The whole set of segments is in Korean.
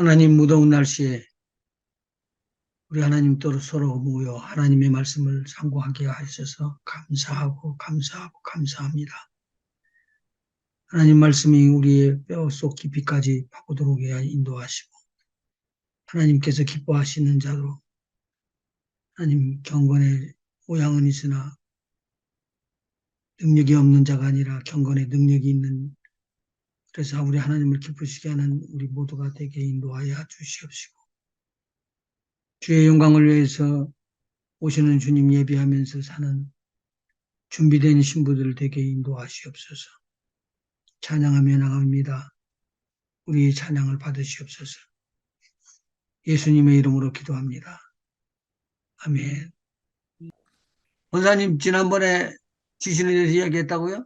하나님 무더운 날씨에 우리 하나님 또 서로 모여 하나님의 말씀을 상고하게 하셔서 감사하고 감사하고 감사합니다. 하나님 말씀이 우리의 뼈 속 깊이까지 파고들어오게 인도하시고 하나님께서 기뻐하시는 자로 하나님 경건의 모양은 있으나 능력이 없는 자가 아니라 경건의 능력이 있는 그래서 우리 하나님을 기쁘시게 하는 우리 모두가 되게 인도하여 주시옵시고 주의 영광을 위해서 오시는 주님 예비하면서 사는 준비된 신부들 되게 인도하시옵소서. 찬양하며 나갑니다. 우리의 찬양을 받으시옵소서. 예수님의 이름으로 기도합니다. 아멘. 원사님 지난번에 귀신에 대해서 이야기했다고요?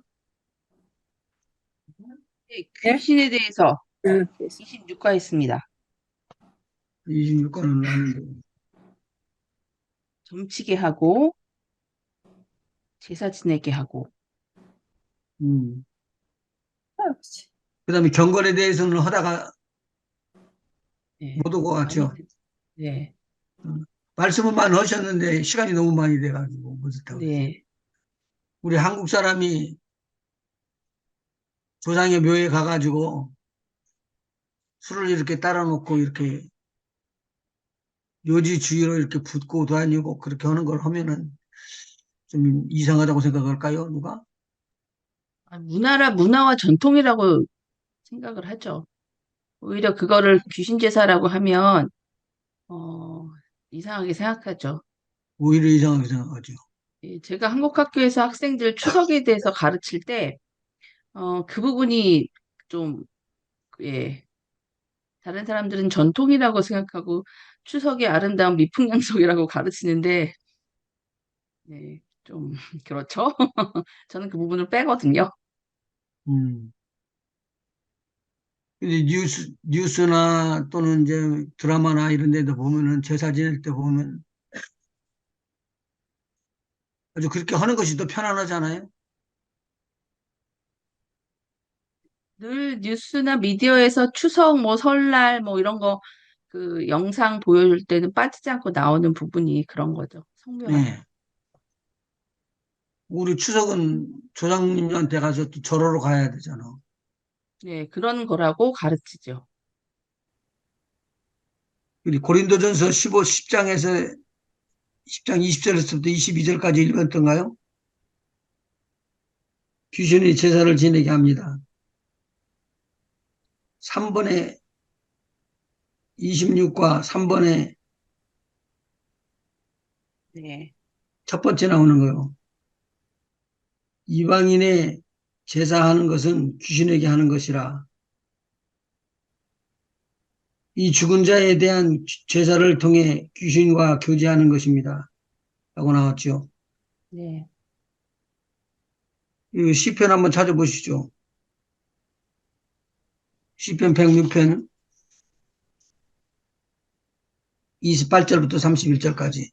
네, 귀신에 대해서 26과 했습니다. 26권은 아는데. 점치게 하고 제사 지내게 하고 그 다음에 경건에 대해서는 하다가 네, 못 온 것 많이 같죠? 네, 말씀은 많이 하셨는데 시간이 너무 많이 돼가지고 못했다고 그랬어요. 네, 우리 한국 사람이 조상의 묘에 가가지고 술을 이렇게 따라 놓고 이렇게 요지 주위로 이렇게 붓고 다니고 그렇게 하는 걸 하면은 좀 이상하다고 생각할까요? 누가? 문화와 전통이라고 생각을 하죠. 오히려 그거를 귀신 제사라고 하면 어, 이상하게 생각하죠. 오히려 이상하게 생각하죠. 예, 제가 한국 학교에서 학생들 추석에 대해서 가르칠 때 그 부분이 좀 예, 다른 사람들은 전통이라고 생각하고 추석의 아름다운 미풍양속이라고 가르치는데 네, 좀 그렇죠. 저는 그 부분을 빼거든요. 음. 근데 뉴스나 또는 이제 드라마나 이런 데도 보면은 제사 지낼 때 보면 아주 그렇게 하는 것이 더 편안하잖아요. 늘 뉴스나 미디어에서 추석 뭐 설날 뭐 이런 거 그 영상 보여줄 때는 빠지지 않고 나오는 부분이 그런 거죠. 성묘하다. 네. 우리 추석은 조상님한테 가서 또 절하러 가야 되잖아. 네, 그런 거라고 가르치죠. 우리 고린도전서 10장에서 10장 20절에서부터 22절까지 읽었던가요? 귀신이 제사를 지내게 합니다. 3번에 26과 3번에 네, 첫 번째 나오는 거요. 이방인의 제사하는 것은 귀신에게 하는 것이라 이 죽은 자에 대한 제사를 통해 귀신과 교제하는 것입니다. 라고 나왔죠. 네, 이 시편 한번 찾아보시죠. 시편 106편 28절부터 31절까지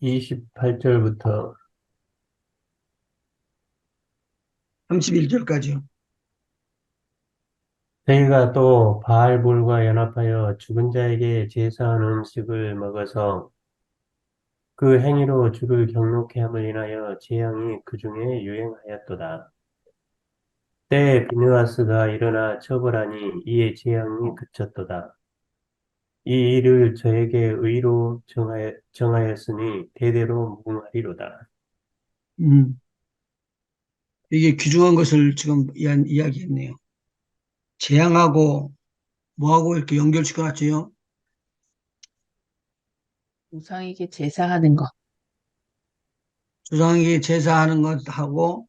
28절부터 31절까지요. 저희가 또 바알볼과 연합하여 죽은 자에게 제사하는 음식을 먹어서 그 행위로 주를 경록케 함을 인하여 재앙이 그 중에 유행하였도다. 때에 비느하스가 일어나 처벌하니 이에 재앙이 그쳤도다. 이 일을 저에게 의로 정하였으니 대대로 무궁하리로다. 음, 이게 귀중한 것을 지금 이야기했네요. 재앙하고 뭐하고 이렇게 연결시켜 놨죠. 우상에게 제사하는 것. 조상에게 제사하는 것하고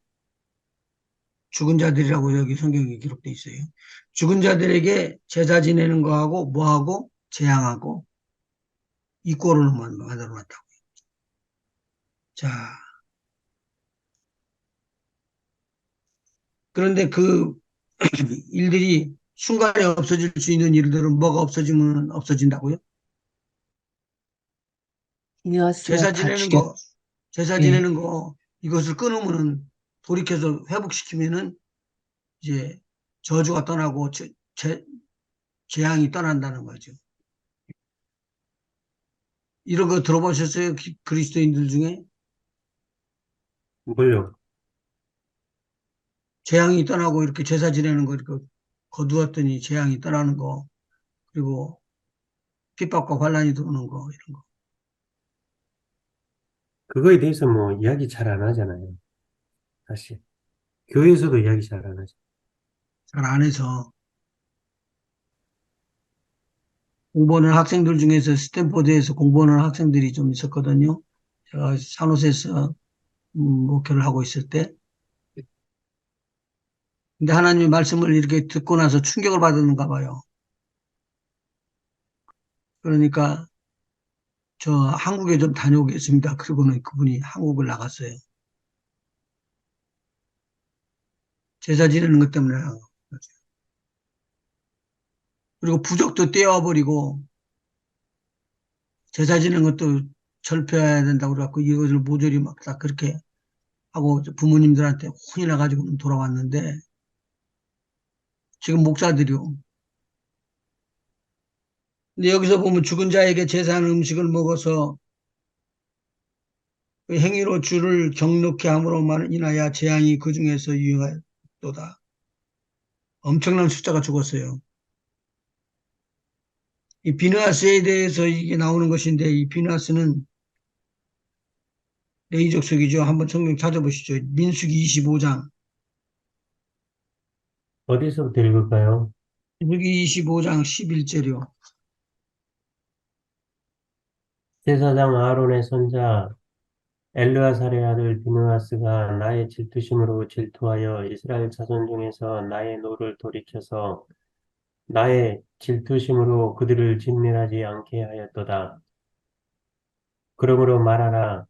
죽은 자들이라고 여기 성경에 기록돼 있어요. 죽은 자들에게 제사 지내는 거하고 뭐하고 재앙하고 이 꼴로만 만들어 놨다고. 자, 그런데 그 일들이 순간에 없어질 수 있는 일들은 뭐가 없어지면 없어진다고요? 비느하스가 제사 다 지내는 죽였. 거, 제사 네, 지내는 거 이것을 끊으면은 돌이켜서 회복시키면은 이제 저주가 떠나고 재앙이 떠난다는 거죠. 이런 거 들어보셨어요? 그리스도인들 중에? 뭘요? 재앙이 떠나고 이렇게 제사 지내는 거 이렇게 거두었더니 재앙이 떠나는 거, 그리고 핍박과 환란이 들어오는 거, 이런 거. 그거에 대해서 뭐 이야기 잘 안 하잖아요. 사실. 교회에서도 이야기 잘 안 하죠. 잘 안 해서. 공부하는 학생들 중에서 스탠포드에서 공부하는 학생들이 좀 있었거든요. 제가 산호세에서 목회를 하고 있을 때. 근데 하나님의 말씀을 이렇게 듣고 나서 충격을 받았는가 봐요. 그러니까 저 한국에 좀 다녀오겠습니다. 그러고는 그분이 한국을 나갔어요. 제사 지내는 것 때문에. 그리고 부적도 떼어버리고 제사 지내는 것도 절표해야 된다고 그래갖고 이것을 모조리 막 다 그렇게 하고 부모님들한테 혼이 나가지고 돌아왔는데 지금 목사들이요. 근데 여기서 보면 죽은 자에게 제사하는 음식을 먹어서 그 행위로 주를 경록케 함으로만 인하여 재앙이 그 중에서 유행하였도다. 엄청난 숫자가 죽었어요. 이 비느하스에 대해서 이게 나오는 것인데 이 비느하스는 레위 족속이죠. 한번 성경 찾아보시죠. 민수기 25장. 어디서부터 읽을까요? 민수기 25장 11절이요. 제사장 아론의 손자 엘르아살의 아들 비느하스가 나의 질투심으로 질투하여 이스라엘 자손 중에서 나의 노를 돌이켜서 나의 질투심으로 그들을 진멸하지 않게 하였도다. 그러므로 말하라.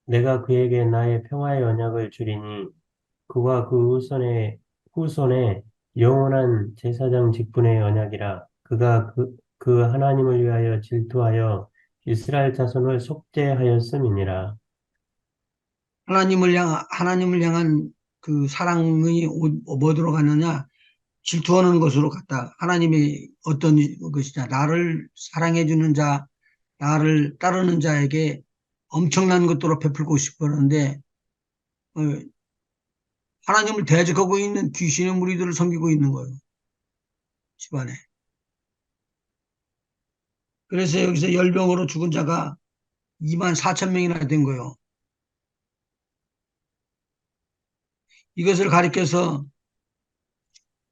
내가 그에게 나의 평화의 언약을 주리니 그와 그 후손의 영원한 제사장 직분의 언약이라. 그가 그 하나님을 위하여 질투하여 이스라엘 자손을 속죄하였음이니라. 하나님을 향한 그 사랑이 뭐로 가느냐? 질투하는 것으로 갔다. 하나님이 어떤 것이냐? 나를 사랑해주는 자, 나를 따르는 자에게 엄청난 것들로 베풀고 싶었는데, 어, 하나님을 대적하고 있는 귀신의 무리들을 섬기고 있는 거예요. 집안에. 그래서 여기서 열병으로 죽은 자가 2만 4천 명이나 된 거예요. 이것을 가리켜서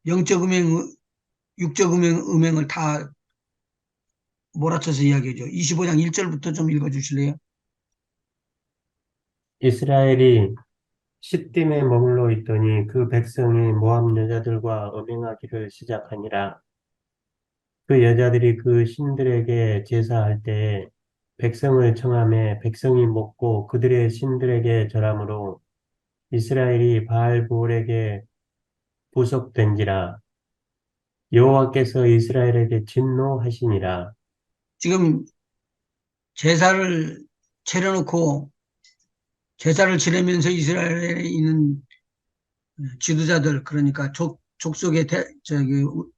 영적 음행, 육적 음행을 다 몰아쳐서 이야기해줘. 25장 1절부터 좀 읽어주실래요? 이스라엘이 시딤에 머물러 있더니 그 백성이 모압 여자들과 음행하기를 시작하니라. 그 여자들이 그 신들에게 제사할 때에 백성을 청하매 백성이 먹고 그들의 신들에게 절하므로 이스라엘이 바알볼에게 부속된지라. 여호와께서 이스라엘에게 진노하시니라. 지금 제사를 차려놓고 제사를 지내면서 이스라엘에 있는 지도자들, 그러니까 족속의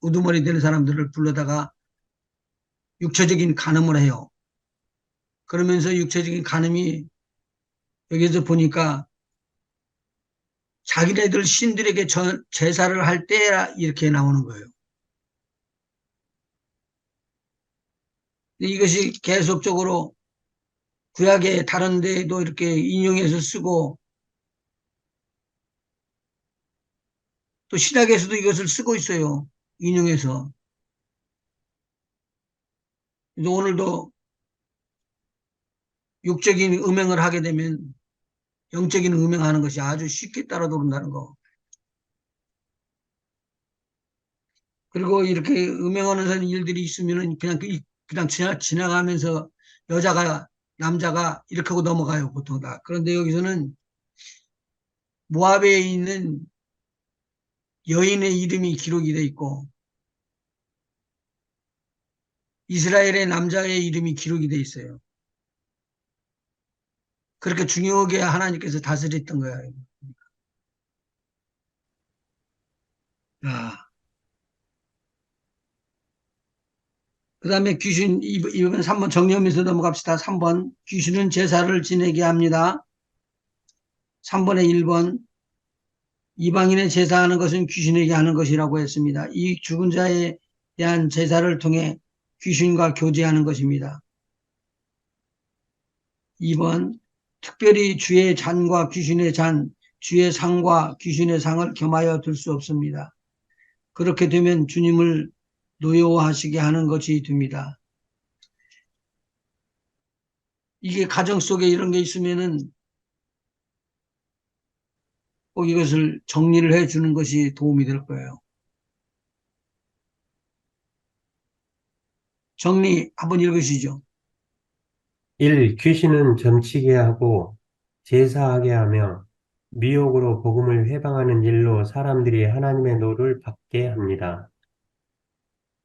우두머리 되는 사람들을 불러다가 육체적인 간음을 해요. 그러면서 육체적인 간음이 여기서 보니까 자기네들 신들에게 제사를 할 때 이렇게 나오는 거예요. 이것이 계속적으로 구약의 다른 데에도 이렇게 인용해서 쓰고 또 신약에서도 이것을 쓰고 있어요. 인용해서. 그래서 오늘도 육적인 음행을 하게 되면 영적인 음행하는 것이 아주 쉽게 따라들어온다는 거. 그리고 이렇게 음행하는 일들이 있으면은 그냥 지나가면서 남자가 이렇게 하고 넘어가요, 보통 다. 그런데 여기서는 모압에 있는 여인의 이름이 기록이 돼 있고 이스라엘의 남자의 이름이 기록이 돼 있어요. 그렇게 중요하게 하나님께서 다스렸던 거야. 야, 그 다음에 귀신, 이번 3번 정리하면서 넘어갑시다. 3번. 귀신은 제사를 지내게 합니다. 3번에 1번. 이방인의 제사하는 것은 귀신에게 하는 것이라고 했습니다. 이 죽은 자에 대한 제사를 통해 귀신과 교제하는 것입니다. 2번. 특별히 주의 잔과 귀신의 잔, 주의 상과 귀신의 상을 겸하여 둘 수 없습니다. 그렇게 되면 주님을 노여워하시게 하는 것이 됩니다. 이게 가정 속에 이런 게 있으면은 꼭 이것을 정리를 해 주는 것이 도움이 될 거예요. 정리 한번 읽으시죠. 1. 귀신은 점치게 하고 제사하게 하며 미혹으로 복음을 회방하는 일로 사람들이 하나님의 노를 받게 합니다.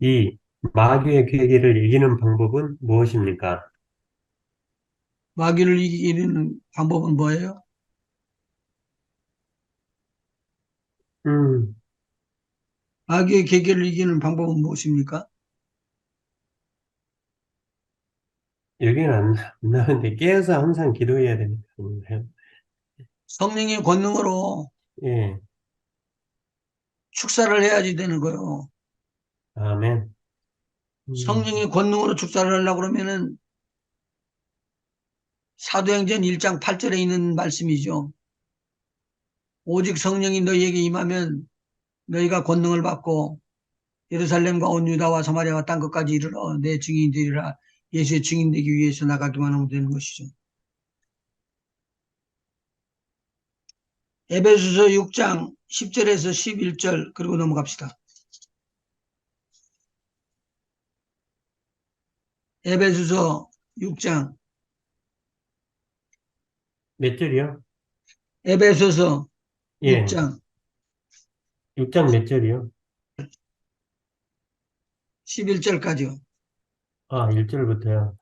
2. 마귀의 괴계를 이기는 방법은 무엇입니까? 마귀를 이기는 방법은 뭐예요? 음, 마귀의 계계를 이기는 방법은 무엇입니까? 여기는 안 나오는데 깨어서 항상 기도해야 됩니다. 성령의 권능으로 예, 축사를 해야지 되는 거예요. 아멘. 성령의 권능으로 축사를 하려고 그러면은 사도행전 1장 8절에 있는 말씀이죠. 오직 성령이 너희에게 임하면 너희가 권능을 받고 예루살렘과 온 유다와 사마리아와 땅 끝까지 이르러 내 증인이 되리라. 예수의 증인 되기 위해서 나가기만 하면 되는 것이죠. 에베소서 6장 10절에서 11절 그리고 넘어갑시다. 에베소서 6장 몇 절이요? 에베소서 예, 6장 6장 몇 절이요? 11절까지요. 아, 1절부터요. 10절,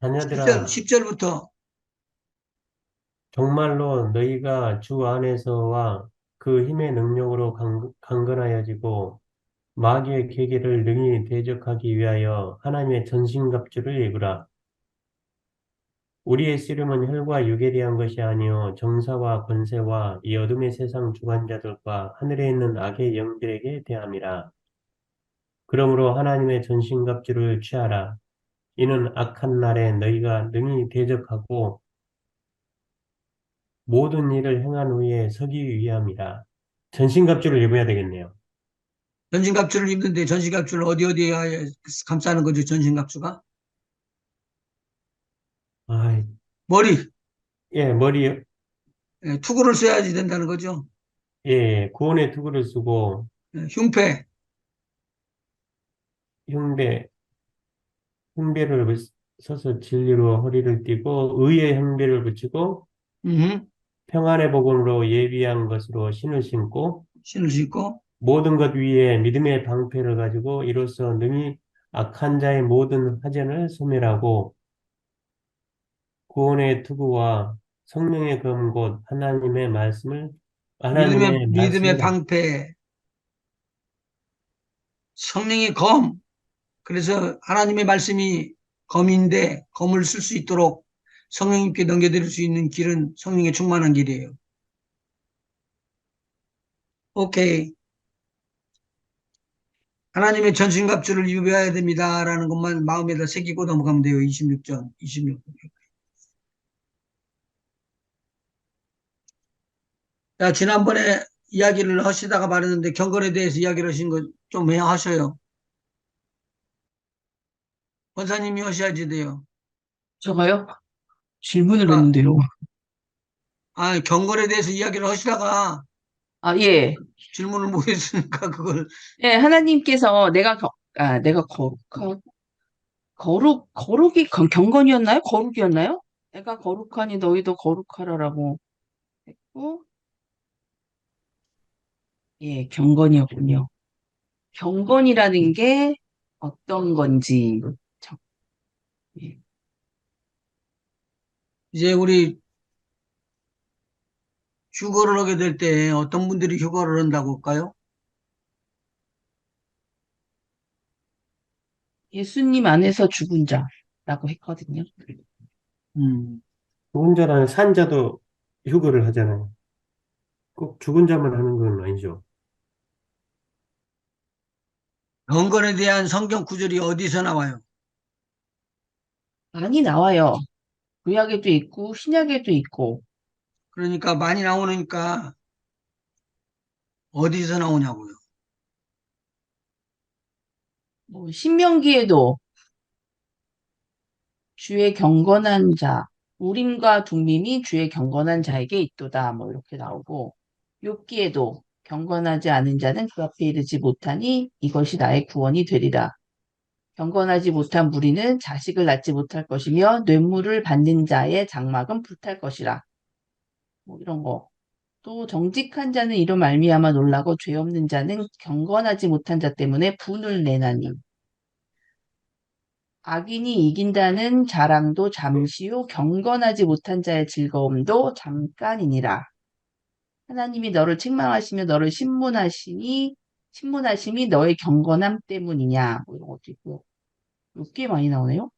자녀들아, 10절부터 정말로 너희가 주 안에서와 그 힘의 능력으로 강건하여지고 마귀의 계계를 능히 대적하기 위하여 하나님의 전신갑주를 입으라. 우리의 씨름은 혈과 육에 대한 것이 아니요 정사와 권세와 이 어둠의 세상 주관자들과 하늘에 있는 악의 영들에게 대함이라. 그러므로 하나님의 전신갑주를 취하라. 이는 악한 날에 너희가 능히 대적하고 모든 일을 행한 후에 서기 위함이라. 전신갑주를 입어야 되겠네요. 전신갑주를 입는데 전신갑주를 어디에 감싸는 거죠? 전신갑주가? 아, 머리, 예, 머리, 예, 투구를 써야지 된다는 거죠. 예, 구원의 투구를 쓰고 예, 흉패, 흉배, 흉배를 서서 진리로 허리를 띠고 의의 흉배를 붙이고 음, 평안의 복음으로 예비한 것으로 신을 신고 신을 신고 모든 것 위에 믿음의 방패를 가지고 이로써 능히 악한 자의 모든 화전을 소멸하고 구원의 투구와 성령의 검 곧 하나님의 믿음의 말씀을 방패, 성령의 검. 그래서 하나님의 말씀이 검인데 검을 쓸 수 있도록 성령님께 넘겨드릴 수 있는 길은 성령의 충만한 길이에요. 오케이. 하나님의 전신갑주를 입어야 됩니다라는 것만 마음에다 새기고 넘어가면 돼요. 26절, 26. 자, 지난번에 이야기를 하시다가 말했는데 경건에 대해서 이야기를 하신 거 좀 하셔요. 권사님이 하셔야지 돼요. 제가요? 질문을 아, 했는데요. 경건에 대해서 이야기를 하시다가 아, 예. 질문을 못 했으니까 그걸 예, 하나님께서 내가 거룩이 경건이었나요? 거룩이었나요? 내가 거룩하니 너희도 거룩하라라고 했고, 예, 경건이었군요. 경건이라는 게 어떤 건지, 참, 예. 이제 우리 휴거를 하게 될 때 어떤 분들이 휴거를 한다고 할까요? 예수님 안에서 죽은 자라고 했거든요. 음. 죽은 자라는 산자도 휴거를 하잖아요. 꼭 죽은 자만 하는 건 아니죠. 경건에 대한 성경 구절이 어디서 나와요? 많이 나와요. 구약에도 있고 신약에도 있고 그러니까 많이 나오니까 어디서 나오냐고요. 뭐 신명기에도 주의 경건한 자, 우림과 둠밈이 주의 경건한 자에게 있도다. 뭐 이렇게 나오고 욥기에도 경건하지 않은 자는 그 앞에 이르지 못하니 이것이 나의 구원이 되리라. 경건하지 못한 무리는 자식을 낳지 못할 것이며 뇌물을 받는 자의 장막은 불탈 것이라. 뭐 이런 거. 또 정직한 자는 이로 말미암아 놀라고 죄 없는 자는 경건하지 못한 자 때문에 분을 내나니. 악인이 이긴다는 자랑도 잠시 후 경건하지 못한 자의 즐거움도 잠깐이니라. 하나님이 너를 책망하시며 너를 신문하심이 너의 경건함 때문이냐. 뭐 이런 것도 있고. 꽤 많이 나오네요.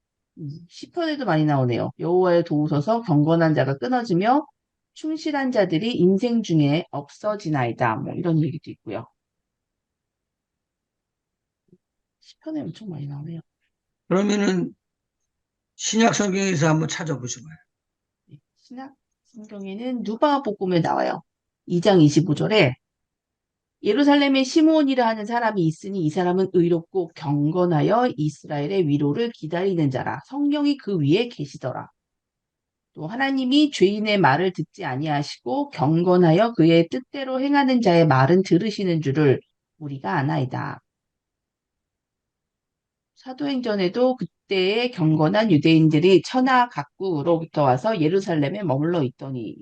시편에도 많이 나오네요. 여호와의 도우소서 경건한 자가 끊어지며 충실한 자들이 인생 중에 없어지나이다. 뭐 이런 얘기도 있고요. 시편에 엄청 많이 나오네요. 그러면은 신약 성경에서 한번 찾아보셔봐요. 네, 신약 성경에는 누가복음에 나와요. 2장 25절에 예루살렘에 시므온이라 하는 사람이 있으니 이 사람은 의롭고 경건하여 이스라엘의 위로를 기다리는 자라. 성령이 그 위에 계시더라. 또 하나님이 죄인의 말을 듣지 아니하시고 경건하여 그의 뜻대로 행하는 자의 말은 들으시는 줄을 우리가 아나이다. 사도행전에도 그때의 경건한 유대인들이 천하 각국으로부터 와서 예루살렘에 머물러 있더니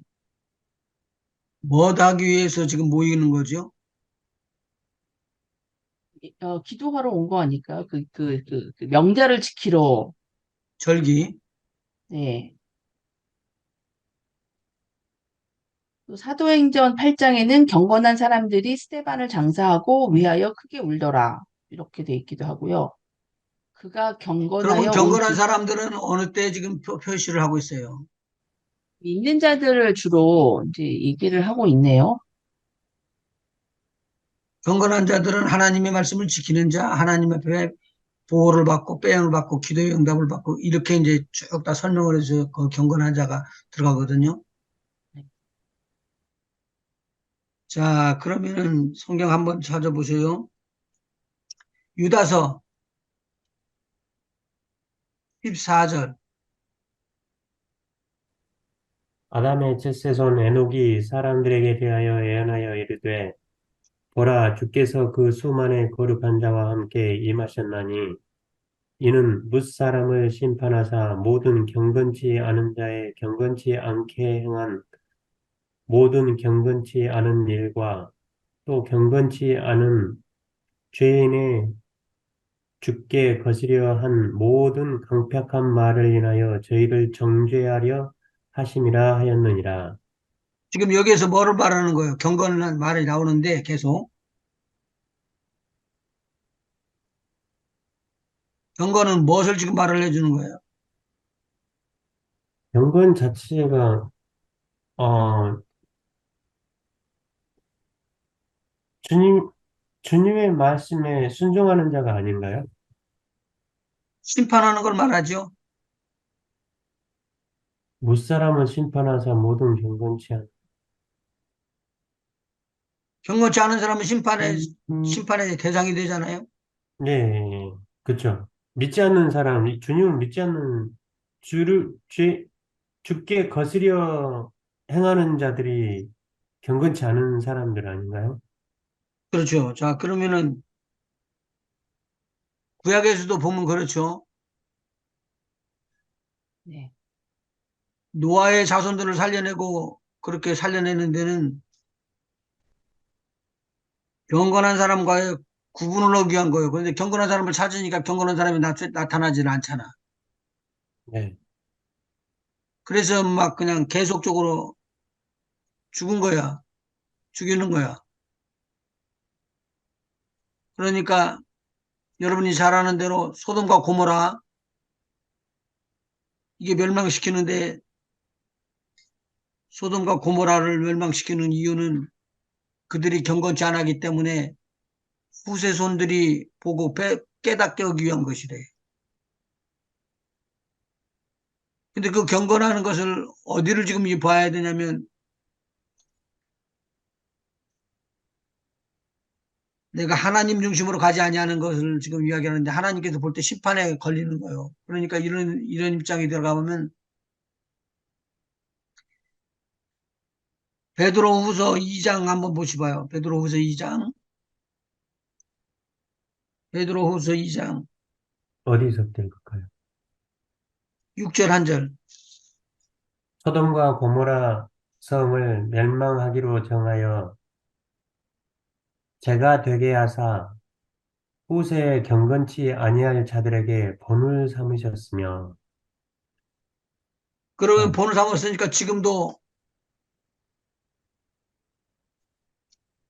뭐 하기 위해서 지금 모이는 거죠? 기도하러 온 거 아닐까요? 그 명절을 지키러. 절기. 네. 또 사도행전 8장에는 경건한 사람들이 스데반을 장사하고 위하여 크게 울더라. 이렇게 돼 있기도 하고요. 그가 그러면 경건하여 온 경건한 사람들은 어느 때 지금 표시를 하고 있어요? 믿는 자들을 주로 이제 얘기를 하고 있네요. 경건한 자들은 하나님의 말씀을 지키는 자, 하나님 앞에 보호를 받고 빼앗을 받고 기도의 응답을 받고 이렇게 이제 쭉 다 설명을 해서 그 경건한 자가 들어가거든요. 네. 자, 그러면은 성경 한번 찾아보세요. 유다서 14절. 아담의 첫 손 에녹이 사람들에게 대하여 예언하여 이르되 보라 주께서 그 수만의 거룩한 자와 함께 임하셨나니 이는 뭇사람을 심판하사 모든 경건치 않은 자의 경건치 않게 행한 모든 경건치 않은 일과 또 경건치 않은 죄인의 주께 거스려 한 모든 강팍한 말을 인하여 저희를 정죄하려 하심이라 하였느니라. 지금 여기에서 뭐를 말하는 거예요? 경건한 말이 나오는데 계속. 경건은 무엇을 지금 말을 해주는 거예요? 경건 자체가 어, 주님 주님의 말씀에 순종하는 자가 아닌가요? 심판하는 걸 말하죠. 무사람을 심판하사 모든 경건치 않. 경건치 않은 사람은 음. 심판의 대상이 되잖아요. 네, 그렇죠. 믿지 않는 사람, 주님을 믿지 않는 주께 거스려 행하는 자들이 경건치 않은 사람들 아닌가요? 그렇죠. 자, 그러면은 구약에서도 보면 그렇죠. 네. 노아의 자손들을 살려내고 그렇게 살려내는 데는 경건한 사람과의 구분을 하기 위한 거예요. 그런데 경건한 사람을 찾으니까 경건한 사람이 나타나지는 않잖아. 네. 그래서 막 그냥 계속적으로 죽은 거야. 죽이는 거야. 그러니까 여러분이 잘 아는 대로 소돔과 고모라 이게 멸망시키는데 소돔과 고모라를 멸망시키는 이유는 그들이 경건치 않았기 때문에 후세손들이 보고 깨닫게 하기 위한 것이래. 근데 그 경건하는 것을 어디를 지금 봐야 되냐면 내가 하나님 중심으로 가지 아니하는 것을 지금 이야기하는데 하나님께서 볼 때 심판에 걸리는 거예요. 그러니까 이런 입장이 들어가 보면 베드로후서 2장 한번 보시봐요. 베드로후서 2장. 베드로후서 2장 어디서부터 읽을까요? 6절 한 절. 소돔과 고모라 성을 멸망하기로 정하여 제가 되게 하사 후세에 경건치 아니할 자들에게 본을 삼으셨으며. 그러면 아, 본을 삼았으니까 지금도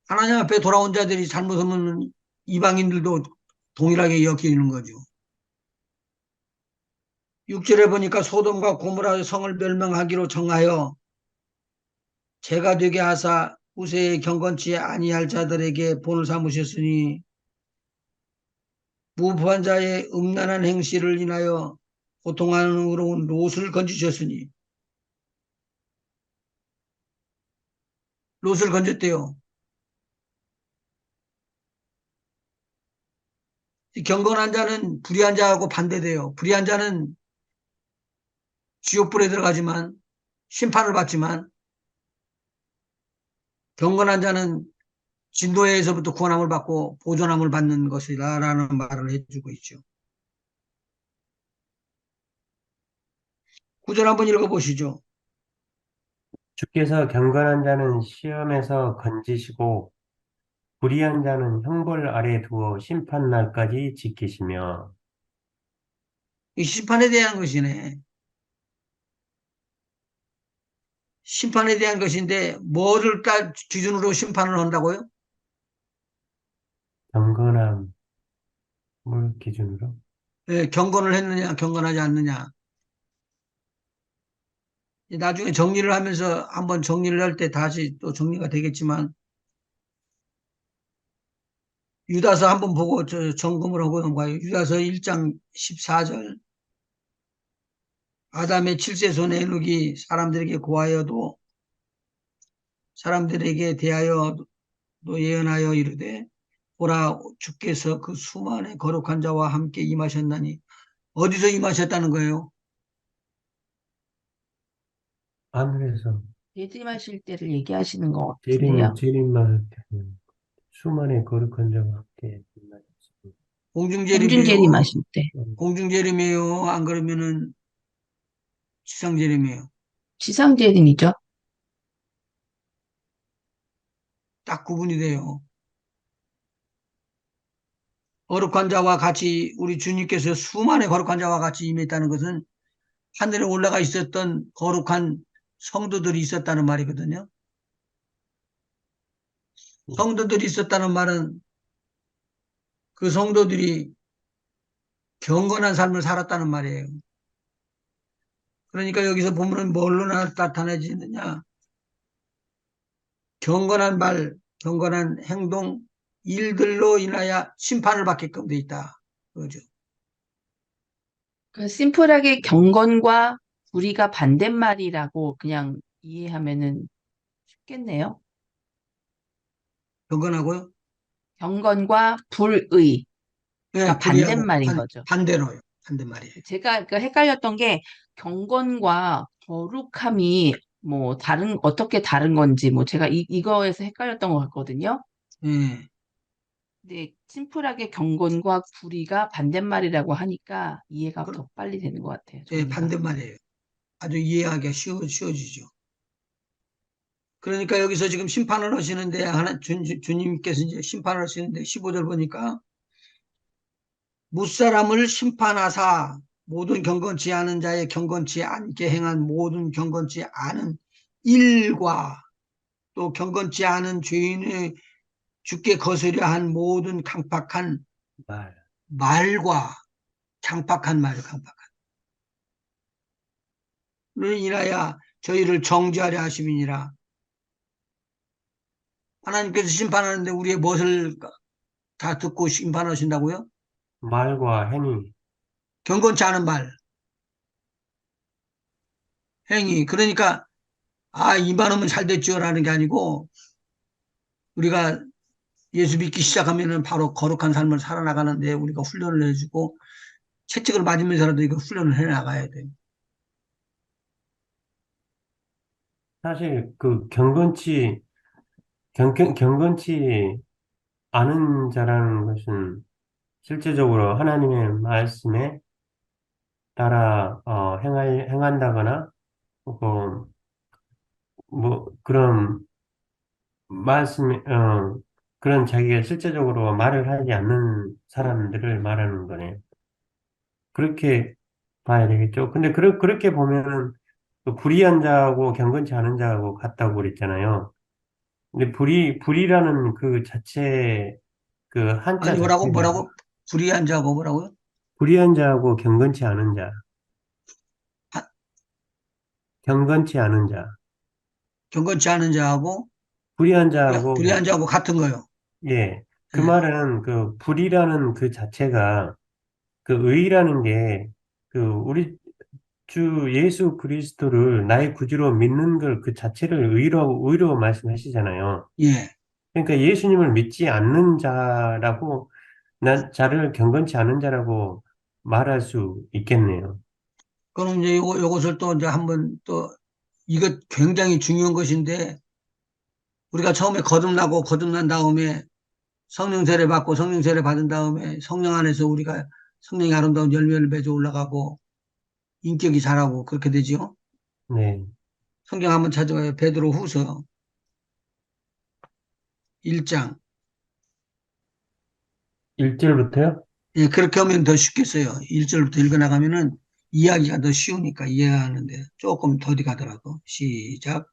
하나님 앞에 돌아온 자들이 잘못하면 이방인들도 동일하게 여기는 거죠. 6절에 보니까 소돔과 고모라 성을 멸망하기로 정하여 제가 되게 하사 후세에 경건치 아니할 자들에게 본을 삼으셨으니 무부한 자의 음란한 행실을 인하여 고통하는 의로운 롯을 건지셨으니 롯을 건졌대요. 경건한 자는 불의한 자하고 반대돼요. 불의한 자는 지옥불에 들어가지만 심판을 받지만 경건한 자는 진노에서부터 구원함을 받고 보존함을 받는 것이다라는 말을 해주고 있죠. 구절 한번 읽어보시죠. 주께서 경건한 자는 시험에서 건지시고 불의한 자는 형벌 아래 두어 심판 날까지 지키시며. 이 심판에 대한 것이네. 심판에 대한 것인데 뭐를 기준으로 심판을 한다고요? 경건함, 뭘 기준으로? 예, 경건을 했느냐 경건하지 않느냐. 나중에 정리를 하면서 한번 정리를 할 때 다시 또 정리가 되겠지만 유다서 한번 보고 점검을 하고 넘어가요. 유다서 1장 14절. 아담의 7세손 에녹이 사람들에게 고하여도 사람들에게 대하여도 예언하여 이르되 보라 주께서 그 수만의 거룩한 자와 함께 임하셨나니 어디서 임하셨다는 거예요? 하늘에서 재림하실 때를 얘기하시는 것 같은데요. 재림만 수만의 거룩한 자와 함께 만났습니다. 공중 공중재림이에요. 재림하실 때. 공중재림이에요. 안 그러면은 지상재림이에요. 지상 재림이죠. 딱 구분이 돼요. 거룩한 자와 같이 우리 주님께서 수많은 거룩한 자와 같이 임했다는 것은 하늘에 올라가 있었던 거룩한 성도들이 있었다는 말이거든요. 성도들이 있었다는 말은 그 성도들이 경건한 삶을 살았다는 말이에요. 그러니까 여기서 보면 뭘로 나타내지느냐? 경건한 말, 경건한 행동, 일들로 인하여 심판을 받게끔 돼 있다. 그죠? 그 심플하게 경건과 불의가 반대말이라고 그냥 이해하면은 쉽겠네요. 경건하고요. 경건과 불의가 네, 불의하고 반대말인 거죠. 반대로요. 반대말이에요. 제가 그 헷갈렸던 게 경건과 거룩함이 뭐 어떻게 다른 건지 뭐 제가 이거에서 헷갈렸던 것 같거든요. 예, 근데 심플하게 경건과 불의가 반대말이라고 하니까 이해가 그, 더 빨리 되는 것 같아요. 예, 정리가. 반대말이에요. 아주 이해하기가 쉬워지죠. 그러니까 여기서 지금 심판을 하시는데 주님께서 이제 심판을 하시는데 15절 보니까 무사람을 심판하사 모든 경건치 않은 자의 경건치 않게 행한 모든 경건치 않은 일과 또 경건치 않은 죄인의 주께 거스려 한 모든 강팍한 말. 말과 강팍한 말, 강팍한. 너는 인하여 저희를 정죄하려 하심이니라. 하나님께서 심판하는데 우리의 무엇을 다 듣고 심판하신다고요? 말과 행위. 경건치 않은 말, 행위. 그러니까 이만하면 잘 됐죠라는 게 아니고 우리가 예수 믿기 시작하면은 바로 거룩한 삶을 살아나가는데 우리가 훈련을 해주고 채찍을 맞으면서라도 이거 훈련을 해나가야 돼요. 사실 그 경건치 않은 자라는 것은 실제적으로 하나님의 말씀에 따라 행한다거나 뭐, 그런 말씀 그런 자기가 실제적으로 말을 하지 않는 사람들을 말하는 거네요. 그렇게 봐야 되겠죠. 근데 그렇게 보면은 그 불의한 자하고 경건치 않은 자하고 같다고 그랬잖아요. 근데 불의라는 그 자체 그 한자 아니 뭐라고 자체가 뭐라고 불의한 자고 뭐라고요? 불의한 자하고 경건치 않은 자, 아, 경건치 않은 자, 경건치 않은 자하고 불의한 자하고 불의한 자하고 같은 거요. 예, 그 예, 말은 그 불이라는 그 자체가 그 의라는 게 그 우리 주 예수 그리스도를 나의 구주로 믿는 걸 그 자체를 의로 말씀하시잖아요. 예. 그러니까 예수님을 믿지 않는 자라고 난 자를 경건치 않은 자라고 말할 수 있겠네요. 그럼 이제 요것을 또 이제 한번 또 이것 굉장히 중요한 것인데 우리가 처음에 거듭난 다음에 성령 세례 받고 성령 세례 받은 다음에 성령 안에서 우리가 성령의 아름다운 열매를 맺어 올라가고 인격이 자라고 그렇게 되지요. 네. 성경 한번 찾아봐요. 베드로 후서 1장. 1절부터요? 예, 그렇게 하면 더 쉽겠어요. 1절부터 읽어나가면은 이야기가 더 쉬우니까 이해하는데 조금 더디 가더라도. 시작.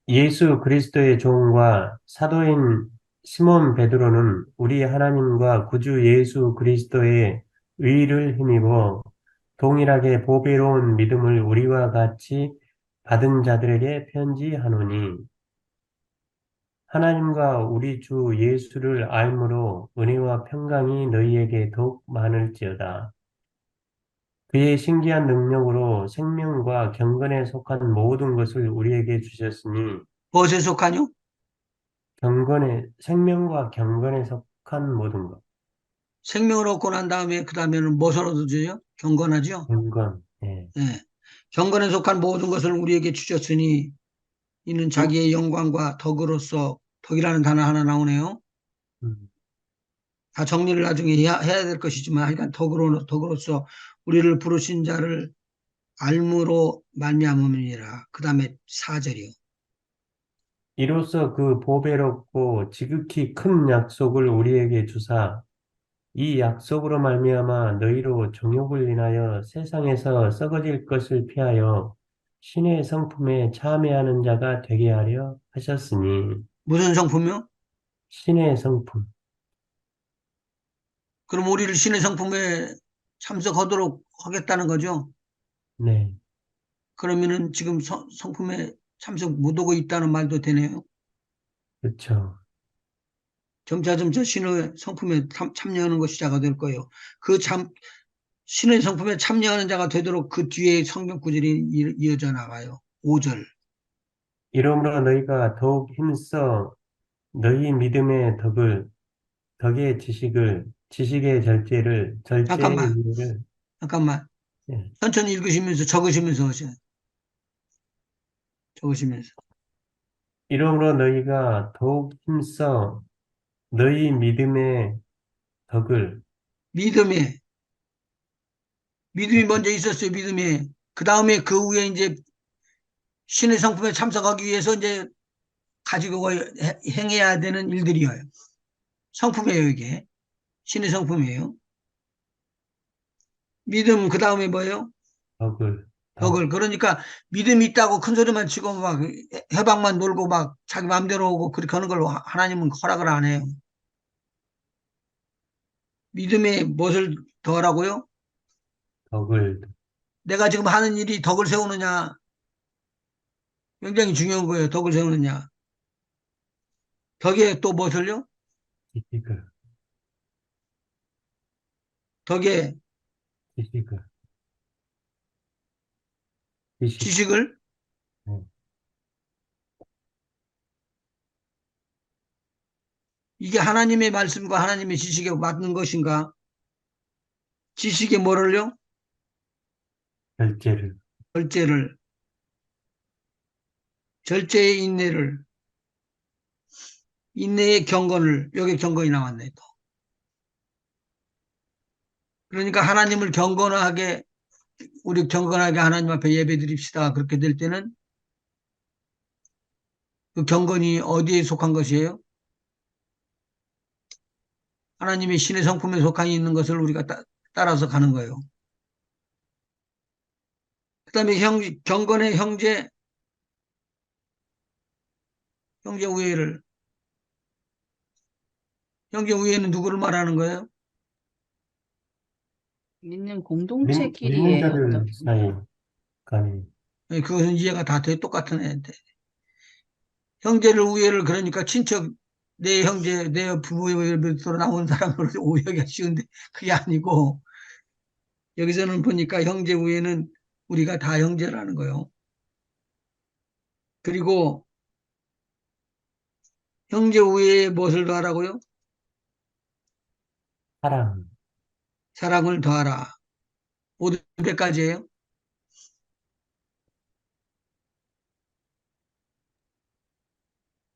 예수 그리스도의 종과 사도인 시몬 베드로는 우리 하나님과 구주 예수 그리스도의 의를 힘입어 동일하게 보배로운 믿음을 우리와 같이 받은 자들에게 편지하노니 하나님과 우리 주 예수를 알므로 은혜와 평강이 너희에게 더욱 많을지어다. 그의 신기한 능력으로 생명과 경건에 속한 모든 것을 우리에게 주셨으니 무엇에 속하뇨? 생명과 경건에 속한 모든 것. 생명을 얻고 난 다음에 그 다음에는 무엇을 얻어줘요? 경건하죠? 경건. 예. 예. 경건에 속한 모든 것을 우리에게 주셨으니 이는 그, 자기의 영광과 덕으로서 덕이라는 단어 하나 나오네요. 음, 다 정리를 나중에 해야 될 것이지만 하여간 덕으로서 우리를 부르신 자를 알므로 말미암음이니라. 그 다음에 4절이요. 이로써 그 보배롭고 지극히 큰 약속을 우리에게 주사 이 약속으로 말미암아 너희로 정욕을 인하여 세상에서 썩어질 것을 피하여 신의 성품에 참여하는 자가 되게 하려 하셨으니 무슨 성품이요? 신의 성품. 그럼 우리를 신의 성품에 참석하도록 하겠다는 거죠. 네, 그러면은 지금 성품에 참석 못하고 있다는 말도 되네요. 그렇죠. 점차 신의 성품에 참여하는 것이 자가 될 거예요. 신의 성품에 참여하는 자가 되도록 그 뒤에 성경 구절이 이어져 나가요. 5절. 이러므로 너희가 더욱 힘써 너희 믿음의 덕의 지식의 절제의 잠깐만, 이해를, 잠깐만. 예. 천천히 읽으시면서 적으시면서 하셔요. 적으시면서. 이러므로 너희가 더욱 힘써 너희 믿음의 덕을, 믿음에, 믿음이 먼저 있었어요. 믿음에. 그 다음에 그 후에 이제 신의 성품에 참석하기 위해서 이제 가지고 행해야 되는 일들이에요. 성품이에요, 이게. 신의 성품이에요. 믿음, 그 다음에 뭐예요? 덕을, 덕, 덕을. 그러니까 믿음이 있다고 큰 소리만 치고 막 해방만 놀고 막 자기 마음대로 오고 그렇게 하는 걸 하나님은 허락을 안 해요. 믿음에 무엇을 더하라고요? 덕을, 내가 지금 하는 일이 덕을 세우느냐? 굉장히 중요한 거예요. 덕을 세우느냐. 덕에 또 무엇을요? 지식을, 덕에 지식을, 지식, 지식을 네. 이게 하나님의 말씀과 하나님의 지식에 맞는 것인가? 지식에 뭐를요? 절제를, 절제를, 절제의 인내를, 인내의 경건을, 여기 경건이 나왔네, 또. 그러니까 하나님을 경건하게, 우리 경건하게 하나님 앞에 예배 드립시다. 그렇게 될 때는 그 경건이 어디에 속한 것이에요? 하나님의 신의 성품에 속한 있는 것을 우리가 따라서 가는 거예요. 그 다음에 경건의 형제 우애를, 형제 우애는 누구를 말하는 거예요? 믿는 공동체끼리의 믿는 자들 어떻게, 사이 간에, 예, 그것은 이해가 다 돼. 똑같은 애인데. 형제를 우애를 그러니까 친척, 내 형제, 내 부모로부터 나온 사람으로 오해하기가 쉬운데 그게 아니고 여기서는 보니까 형제 우애는 우리가 다 형제라는 거예요. 그리고 형제 우애에 무엇을 더하라고요? 사랑, 사랑을 더하라. 모두 몇 가지예요?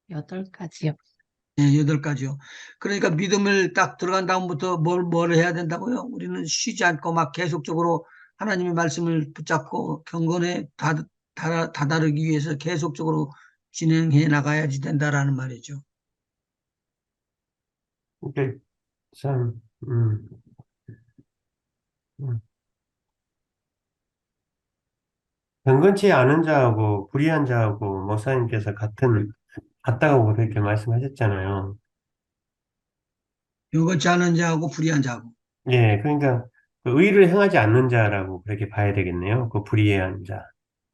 8가지요. 네, 8가지요. 그러니까 믿음을 딱 들어간 다음부터 뭘 해야 된다고요? 우리는 쉬지 않고 막 계속적으로 하나님의 말씀을 붙잡고 경건에 다다르기 위해서 계속적으로 진행해 나가야지 된다라는 말이죠. 이게 참, 음. 경건치 않은 자하고 불의한 자하고 목사님께서 같다고 그렇게 말씀하셨잖아요. 경건치 않은 자하고 불의한 자하고. 예, 그러니까 그 의를 행하지 않는 자라고 그렇게 봐야 되겠네요. 그 불의한 자.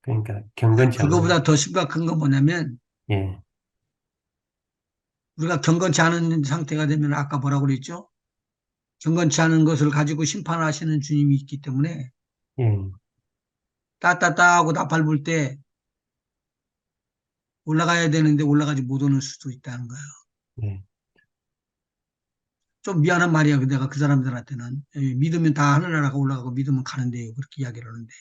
그러니까 경건치 않은. 그거보다 더 심각한 건 뭐냐면 예, 우리가 경건치 않은 상태가 되면 아까 뭐라고 그랬죠? 경건치 않은 것을 가지고 심판하시는 주님이 있기 때문에 예, 따따따 하고 나팔 불 때 올라가야 되는데 올라가지 못하는 수도 있다는 거예요. 예, 좀 미안한 말이야. 내가 그 사람들한테는. 믿으면 다 하늘나라가 올라가고 믿으면 가는데요. 그렇게 이야기를 하는데.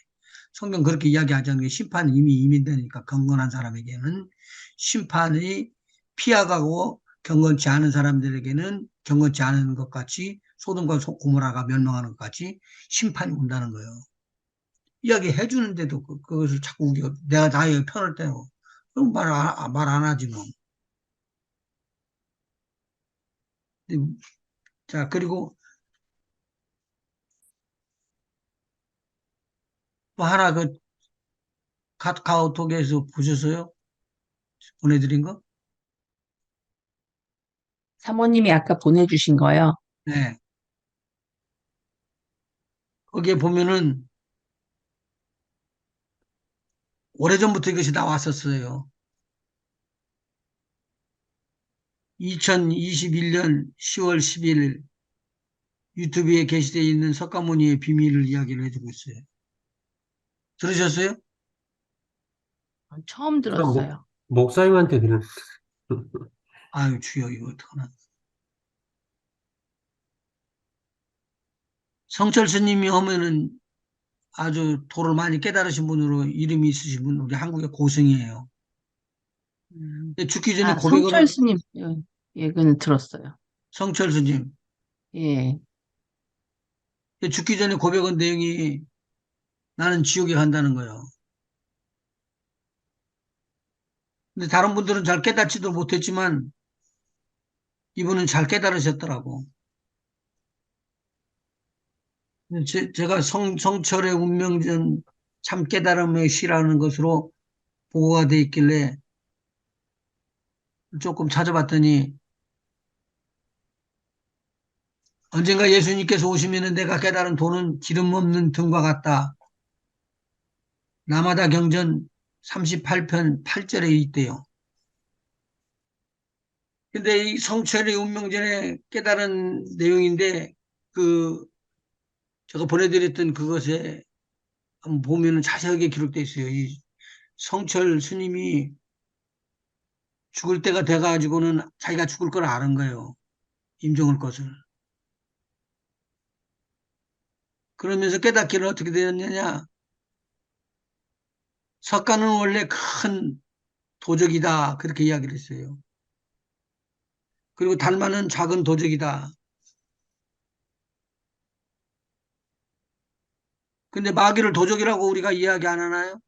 성경 그렇게 이야기하지 않는 게 심판이 이미 이민되니까 경건한 사람에게는 심판이 피하가고 경건치 않은 사람들에게는 경건치 않은 것 같이 소돔과 고모라가 멸망하는 것 같이 심판이 온다는 거예요. 이야기해 주는데도 그것을 자꾸 우리가 내가 나의 편을 떼고 그럼 말 안 하지 뭐. 자, 그리고 또 하나 그 카카오톡에서 보셨어요? 보내드린 거? 사모님이 아까 보내주신 거요. 네. 거기에 보면은 오래전부터 이것이 나왔었어요. 2021년 10월 10일 유튜브에 게시되어 있는 석가모니의 비밀을 이야기를 해주고 있어요. 들으셨어요? 처음 그럼 들었어요. 목사님한테 들은, 아유, 주여, 이거 어떡하나. 성철 스님이 하면은 아주 도를 많이 깨달으신 분으로 이름이 있으신 분, 우리 한국의 고승이에요. 음. 근데 죽기 전에 아, 고백을, 성철스님, 예, 예그는 들었어요. 성철 스님, 예. 근데 죽기 전에 고백한 내용이 나는 지옥에 간다는 거예요. 근데 다른 분들은 잘 깨닫지도 못했지만 이분은 잘 깨달으셨더라고. 제가 성철의 운명전 참 깨달음의 시라는 것으로 보고가 돼 있길래 조금 찾아봤더니 언젠가 예수님께서 오시면 내가 깨달은 돈은 기름 없는 등과 같다. 라마다 경전 38편 8절에 있대요. 근데 이 성철의 운명전에 깨달은 내용인데, 그, 제가 보내드렸던 그것에 한번 보면은 자세하게 기록되어 있어요. 이 성철 스님이 죽을 때가 돼가지고는 자기가 죽을 걸 아는 거예요. 임종을 것을. 그러면서 깨닫기를 어떻게 되었느냐. 석가는 원래 큰 도적이다. 그렇게 이야기를 했어요. 그리고 달마는 작은 도적이다. 근데 마귀를 도적이라고 우리가 이야기 안 하나요?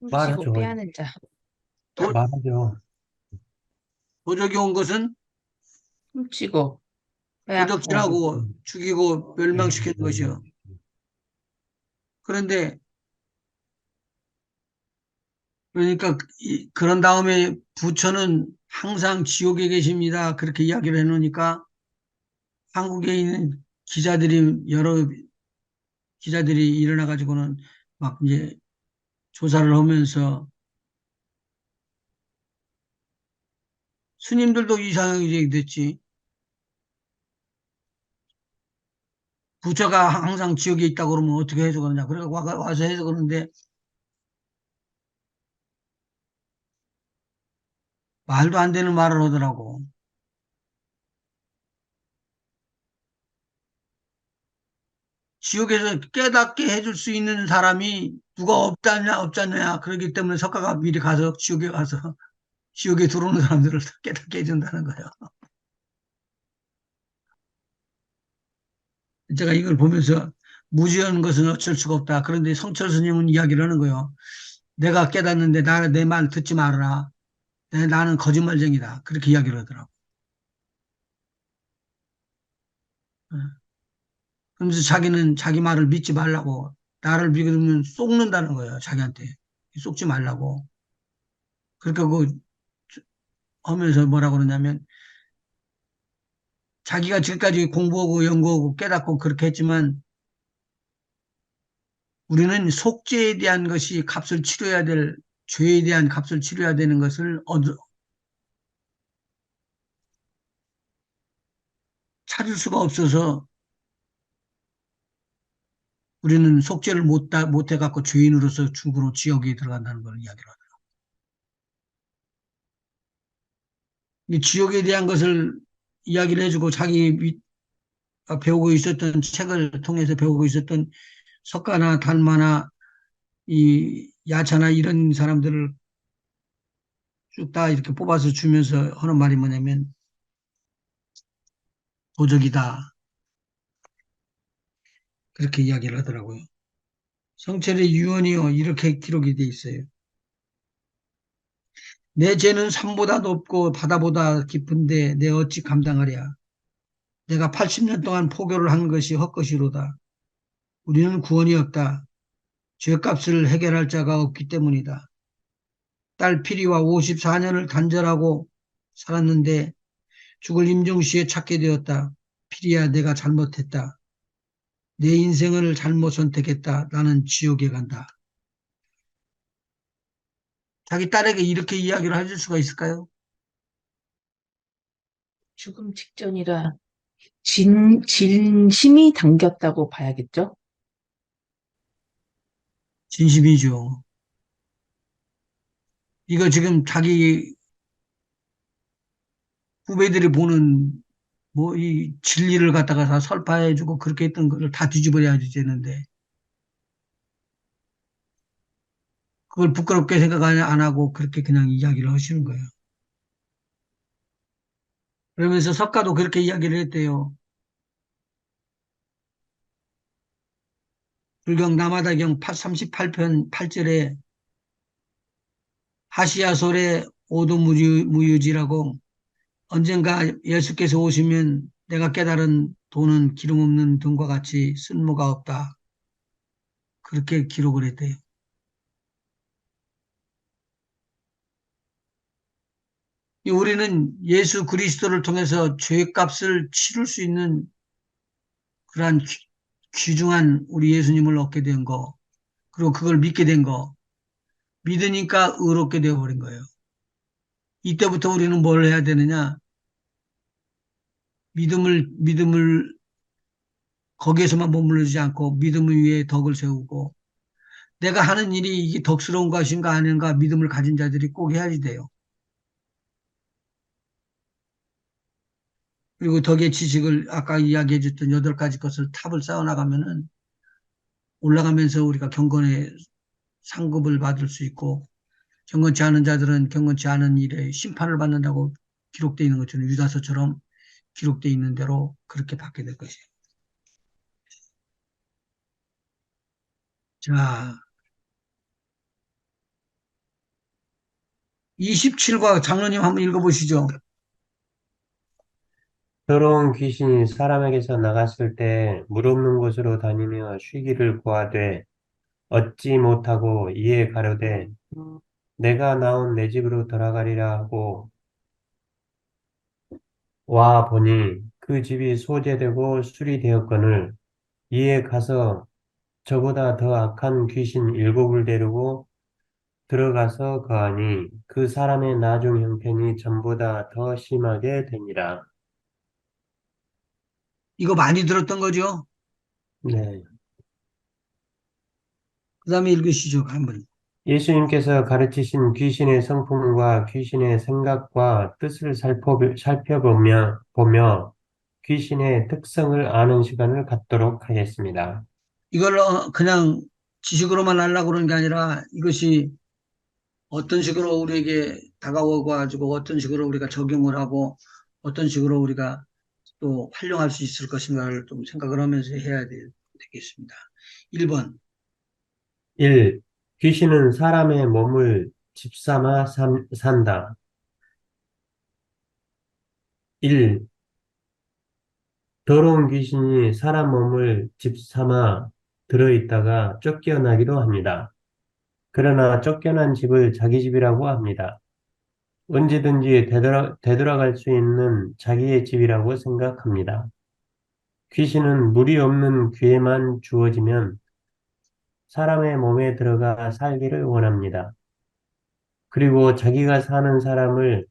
훔치고 말하죠. 빼앗는 자. 도, 말하죠. 도적이 온 것은 훔치고 빼앗고. 도적질하고 죽이고 멸망시키는 것이요. 그런데 그러니까 그런 다음에 부처는 항상 지옥에 계십니다. 그렇게 이야기를 해놓으니까 한국에 있는 여러 기자들이 일어나 가지고는 막 이제 조사를 하면서 스님들도 이상하게 됐지. 부처가 항상 지옥에 있다고 그러면 어떻게 해서 그러냐. 그래 와서 해서 그러는데 말도 안 되는 말을 하더라고. 지옥에서 깨닫게 해줄 수 있는 사람이 누가 없잖냐. 그렇기 때문에 석가가 미리 가서 지옥에 가서 지옥에 들어오는 사람들을 다 깨닫게 해준다는 거예요. 제가 이걸 보면서 무지한 것은 어쩔 수가 없다. 그런데 성철 스님은 이야기를 하는 거예요. 내가 깨닫는데 내 말 듣지 말아라. 나는 거짓말쟁이다. 그렇게 이야기를 하더라고. 어. 그러면서 자기는 자기 말을 믿지 말라고. 나를 믿으면 속는다는 거예요. 자기한테. 속지 말라고. 그러니까 그 하면서 뭐라고 그러냐면 자기가 지금까지 공부하고 연구하고 깨닫고 그렇게 했지만 우리는 속죄에 대한 것이 값을 치러야 될, 죄에 대한 값을 치러야 되는 것을 찾을 수가 없어서 우리는 속죄를 못 해갖고 죄인으로서 죽으로 지옥에 들어간다는 걸 이야기를 하더라고요. 이 지옥에 대한 것을 이야기를 해주고 배우고 있었던 책을 통해서 배우고 있었던 석가나 달마나 이 야차나 이런 사람들을 쭉 다 이렇게 뽑아서 주면서 하는 말이 뭐냐면 도적이다. 그렇게 이야기를 하더라고요. 성철의 유언이요. 이렇게 기록이 돼 있어요. 내 죄는 산보다 높고 바다보다 깊은데 내 어찌 감당하랴. 내가 80년 동안 포교를 한 것이 헛것이로다. 우리는 구원이 없다. 죄값을 해결할 자가 없기 때문이다. 딸 피리와 54년을 단절하고 살았는데 죽을 임종시에 찾게 되었다. 피리야, 내가 잘못했다. 내 인생을 잘못 선택했다. 나는 지옥에 간다. 자기 딸에게 이렇게 이야기를 해줄 수가 있을까요? 죽음 직전이라 진심이 담겼다고 봐야겠죠? 진심이죠. 이거 지금 자기 후배들이 보는 뭐 이 진리를 갖다가 다 설파해주고 그렇게 했던 거를 다 뒤집어야지 되는데 그걸 부끄럽게 생각 안 하고 그렇게 그냥 이야기를 하시는 거예요. 그러면서 석가도 그렇게 이야기를 했대요. 불경 남아다경 38편 8절에 하시야솔의 오도무유지라고 언젠가 예수께서 오시면 내가 깨달은 돈은 기름 없는 등과 같이 쓸모가 없다. 그렇게 기록을 했대요. 우리는 예수 그리스도를 통해서 죄값을 치를 수 있는 그러한 귀중한 우리 예수님을 얻게 된 거, 그리고 그걸 믿게 된 거, 믿으니까 의롭게 되어버린 거예요. 이때부터 우리는 뭘 해야 되느냐? 믿음을 거기에서만 머무르지 않고 믿음 위에 덕을 세우고 내가 하는 일이 이게 덕스러운 것인가 아닌가 믿음을 가진 자들이 꼭 해야지 돼요. 그리고 덕의 지식을 아까 이야기해 줬던 8가지 것을 탑을 쌓아나가면은 올라가면서 우리가 경건의 상급을 받을 수 있고 경건치 않은 자들은 경건치 않은 일에 심판을 받는다고 기록되어 있는 것처럼 유다서처럼 기록되어 있는 대로 그렇게 받게 될 것이에요. 자, 27과 장로님 한번 읽어보시죠. 더러운 귀신이 사람에게서 나갔을 때 물 없는 곳으로 다니며 쉬기를 구하되 얻지 못하고 이에 가로되 내가 나온 내 집으로 돌아가리라 하고 와 보니 그 집이 소재되고 수리되었거늘 이에 가서 저보다 더 악한 귀신 7을 데리고 들어가서 거하니 그 사람의 나중 형편이 전보다 더 심하게 되니라. 이거 많이 들었던 거죠? 네. 그 다음에 읽으시죠, 한번. 예수님께서 가르치신 귀신의 성품과 귀신의 생각과 뜻을 살펴보며 귀신의 특성을 아는 시간을 갖도록 하겠습니다. 이걸 그냥 지식으로만 하려고 그러는 게 아니라 이것이 어떤 식으로 우리에게 다가와 가지고 어떤 식으로 우리가 적용을 하고 어떤 식으로 우리가 또 활용할 수 있을 것인가를 좀 생각을 하면서 해야 되겠습니다. 1번, 1. 귀신은 사람의 몸을 집삼아 산다. 1. 더러운 귀신이 사람 몸을 집삼아 들어있다가 쫓겨나기도 합니다. 그러나 쫓겨난 집을 자기 집이라고 합니다. 언제든지 되돌아갈 수 있는 자기의 집이라고 생각합니다. 귀신은 물이 없는 귀에만 주어지면 사람의 몸에 들어가 살기를 원합니다. 그리고 자기가 사는 사람을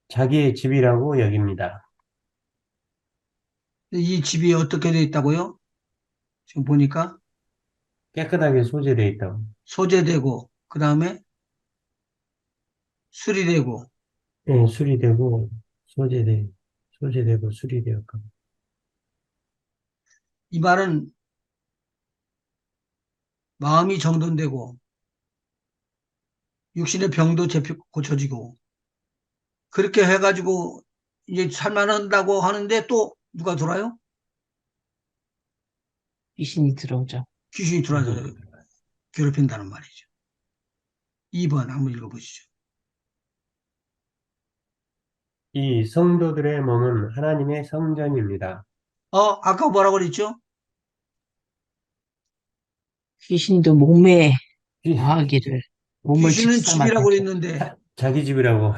자기의 집이라고 여깁니다. 이 집이 어떻게 되어 있다고요? 지금 보니까 깨끗하게 소재되어 있다고. 소재되고 그 다음에 수리되고 예, 수리되고 소재되고 수리되었고. 이 말은 마음이 정돈되고 육신의 병도 고쳐지고 그렇게 해가지고 이제 살만한다고 하는데 또 누가 돌아요? 귀신이 들어오죠. 귀신이 들어와서 음. 괴롭힌다는 말이죠. 2번 한번 읽어보시죠. 이 성도들의 몸은 하나님의 성전입니다. 아까 뭐라고 그랬죠? 귀신도 몸에 귀- 거하기를 몸을 귀신은 집사마다 집이라고 그랬는데 자기 집이라고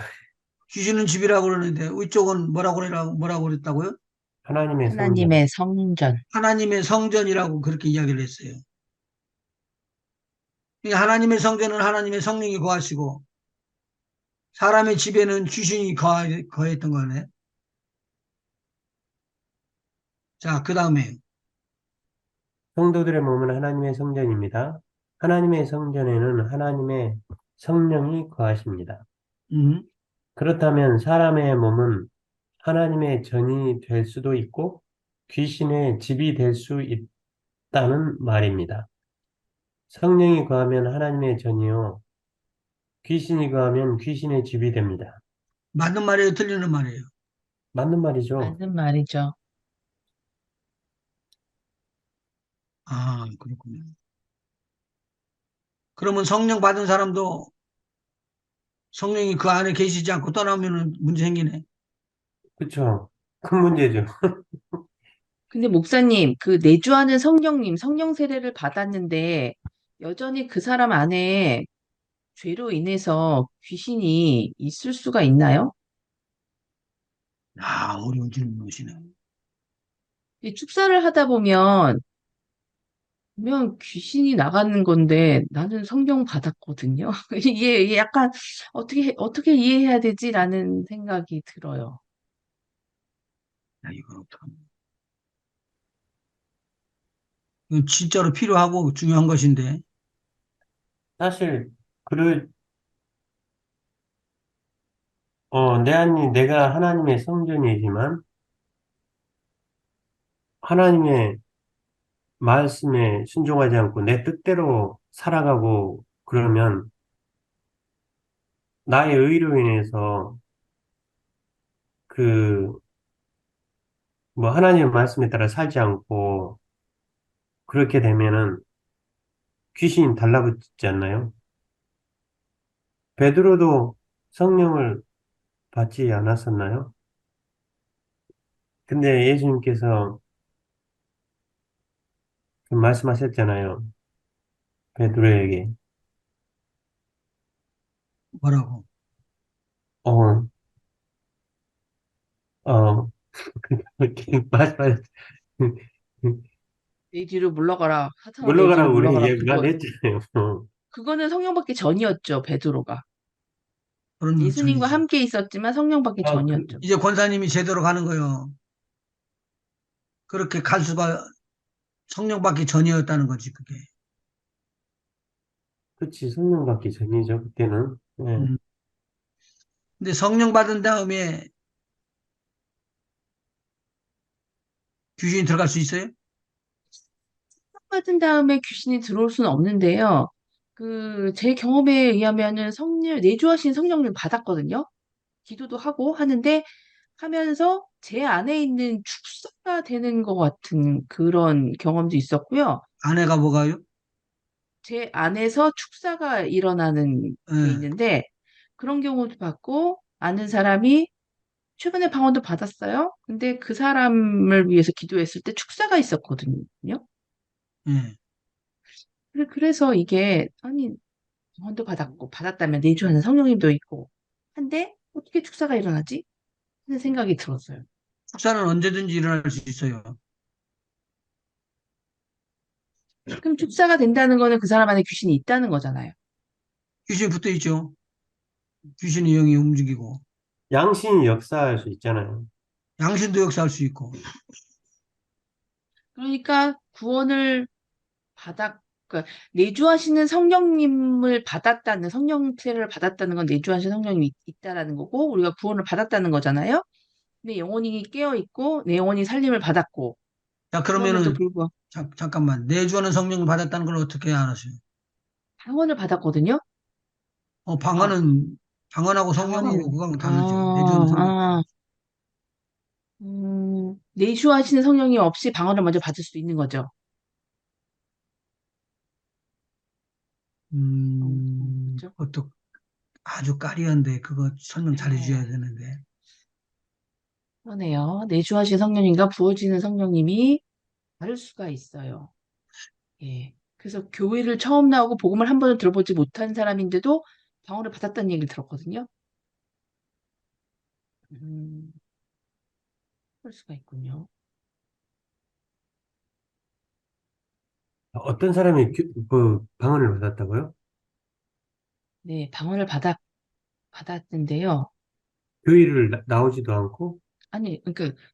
귀신은 집이라고 그러는데 이쪽은 뭐라고 그랬다고요? 하나님의 성전. 하나님의 성전. 하나님의 성전이라고 그렇게 이야기를 했어요. 이 하나님의 성전은 하나님의 성령이 거하시고 사람의 집에는 귀신이 거했던 거네. 자, 그 다음에 성도들의 몸은 하나님의 성전입니다. 하나님의 성전에는 하나님의 성령이 거하십니다. 음, 그렇다면 사람의 몸은 하나님의 전이 될 수도 있고 귀신의 집이 될 수 있다는 말입니다. 성령이 거하면 하나님의 전이요. 귀신이 거하면 귀신의 집이 됩니다. 맞는 말이에요, 틀리는 말이에요. 맞는 말이죠. 맞는 말이죠. 아, 그렇군요. 그러면 성령 받은 사람도 성령이 그 안에 계시지 않고 떠나면 문제 생기네. 그렇죠. 큰 문제죠. 근데 목사님, 그 내주하는 성령님, 성령 세례를 받았는데 여전히 그 사람 안에 죄로 인해서 귀신이 있을 수가 있나요? 어려운 질문이시네. 이 축사를 하다 보면 분명 귀신이 나가는 건데 나는 성경 받았거든요. 이게 약간 어떻게 이해해야 되지라는 생각이 들어요. 이건 어떡하나. 이건 진짜로 필요하고 중요한 것인데, 사실, 그, 내가 하나님의 성전이지만, 하나님의 말씀에 순종하지 않고 내 뜻대로 살아가고 그러면 나의 의로 인해서 그, 뭐 하나님의 말씀에 따라 살지 않고 그렇게 되면은 귀신이 달라붙지 않나요? 베드로도 성령을 받지 않았었나요? 근데 예수님께서 그 말씀하셨잖아요. 베드로에게. 뭐라고. 어, 이렇게 말씀하셨, 내 뒤로 물러가라. 사탄아 내 뒤로 물러가라고 우리 물러가라. 얘기 말했잖아요. 그거는 성령 받기 전이었죠, 베드로가. 그런 예수님과 전이지. 함께 있었지만 성령 받기 아, 전이었죠. 이제 권사님이 제대로 가는 거요. 그렇게 갈 수가 성령 받기 전이었다는 거지, 그게. 그치, 성령 받기 전이죠, 그때는. 네. 음. 근데 성령 받은 다음에 귀신이 들어갈 수 있어요? 받은 다음에 귀신이 들어올 수는 없는데요. 제 경험에 의하면은 내주하신 성령을 받았거든요. 기도도 하고 하는데 하면서 제 안에 있는 축사가 되는 것 같은 그런 경험도 있었고요. 아내가 뭐가요? 제 안에서 축사가 일어나는 게 예, 있는데 그런 경우도 봤고 아는 사람이 최근에 방언도 받았어요. 근데 그 사람을 위해서 기도했을 때 축사가 있었거든요. 예. 그래서 이게 아니 방언도 받았고 받았다면 내주하는 성령님도 있고 한데 어떻게 축사가 일어나지? 하는 생각이 들었어요. 축사는 언제든지 일어날 수 있어요. 그럼 축사가 된다는 거는 그 사람 안에 귀신이 있다는 거잖아요. 귀신이 붙어 있죠. 귀신의 영이 움직이고, 양신이 역사할 수 있잖아요. 양신도 역사할 수 있고. 그러니까 구원을 그러니까 내주하시는 성령님을 받았다는 성령체를 받았다는 건 내주하시는 성령님이 있다라는 거고 우리가 구원을 받았다는 거잖아요. 내 영혼이 깨어 있고 내 영혼이 살림을 받았고 자, 그럼에도 그러면은, 불구하고 잠깐만. 내주하는 성령을 받았다는 걸 어떻게 알았어요? 방언을 받았거든요. 아, 방언하고 성령하고 방언은 그거하고 다르죠. 내주하는 성령. 내주하시는 성령이 없이 방언을 먼저 받을 수도 있는 거죠. 그죠? 그것도 아주 까리한데, 그거 설명 잘 해줘야 네, 되는데. 그러네요. 내주하신 성령님과 부어지는 성령님이 다를 수가 있어요. 예. 그래서 교회를 처음 나오고 복음을 한 번도 들어보지 못한 사람인데도 방언을 받았다는 얘기를 들었거든요. 음, 그럴 수가 있군요. 어떤 사람이 그 방언을 받았다고요? 네, 방언을 받았는데요. 교회를 나오지도 않고? 아니,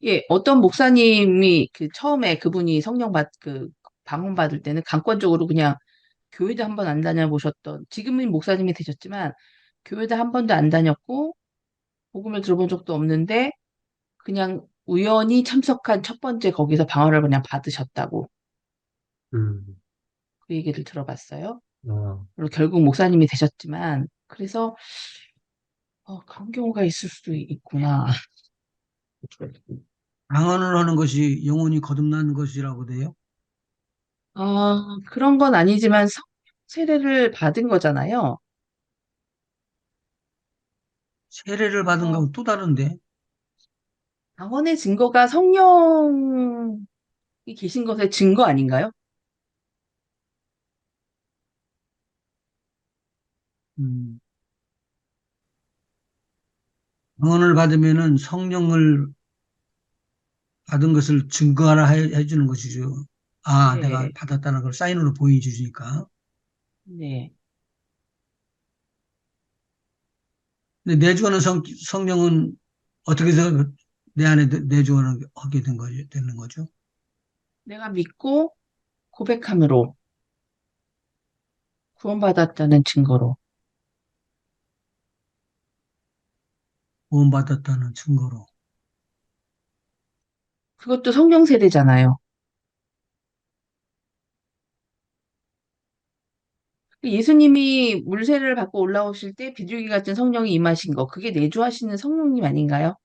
예, 어떤 목사님이 처음에 그분이 방언 받을 때는 강권적으로 그냥 교회도 한 번 안 다녀보셨던, 지금은 목사님이 되셨지만, 교회도 한 번도 안 다녔고, 복음을 들어본 적도 없는데, 그냥 우연히 참석한 첫 번째 거기서 방언을 그냥 받으셨다고 음, 그 얘기를 들어봤어요. 아, 그리고 결국 목사님이 되셨지만, 그래서, 그런 경우가 있을 수도 있구나. 방언을 하는 것이 영혼이 거듭나는 것이라고 돼요? 그런 건 아니지만 세례를 받은 거잖아요. 세례를 받은 그래서 거하고 또 다른데? 방언의 증거가 성령이 계신 것의 증거 아닌가요? 음, 방언을 받으면은 성령을 받은 것을 증거하라 해주는 것이죠. 아, 내가 네, 받았다는 걸 사인으로 보여주니까. 네. 근데 내주하는 성령은 어떻게 해서 내 안에 내주하는 하게 된 거죠, 되는 거죠? 내가 믿고 고백함으로 구원받았다는 증거로. 구원받았다는 증거로. 그것도 성령 세례잖아요. 예수님이 물세례를 받고 올라오실 때 비둘기 같은 성령이 임하신 거, 그게 내주하시는 성령님 아닌가요?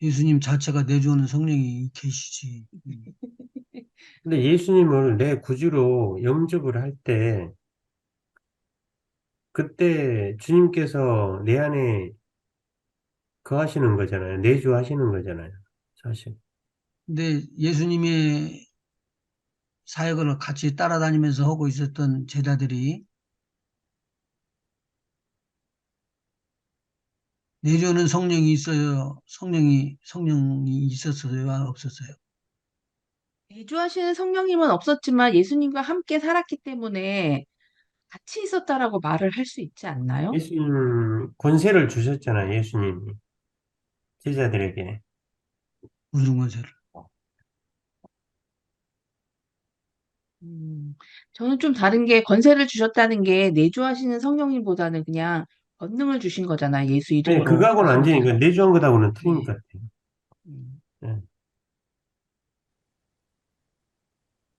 예수님 자체가 내주하는 성령이 계시지. 근데 예수님을 내 구주로 영접을 할 때, 그때 주님께서 내 안에 거하시는 거잖아요. 내주하시는 거잖아요. 사실. 근데 예수님의 사역을 같이 따라다니면서 하고 있었던 제자들이 내주하는 성령이 있어요. 성령이 있었어요? 없었어요? 내주하시는 성령님은 없었지만 예수님과 함께 살았기 때문에 같이 있었다라고 말을 할 수 있지 않나요? 예수님 권세를 주셨잖아요. 예수님이. 제자들에게. 무슨 권세를? 음, 저는 좀 다른 게 권세를 주셨다는 게 내주하시는 성령님보다는 그냥 권능을 주신 거잖아요. 예수 네, 이름으로 그거하고는 완전히 그 말씀드린. 내주한 것하고는 틀린 것 네. 같아요. 음. 네.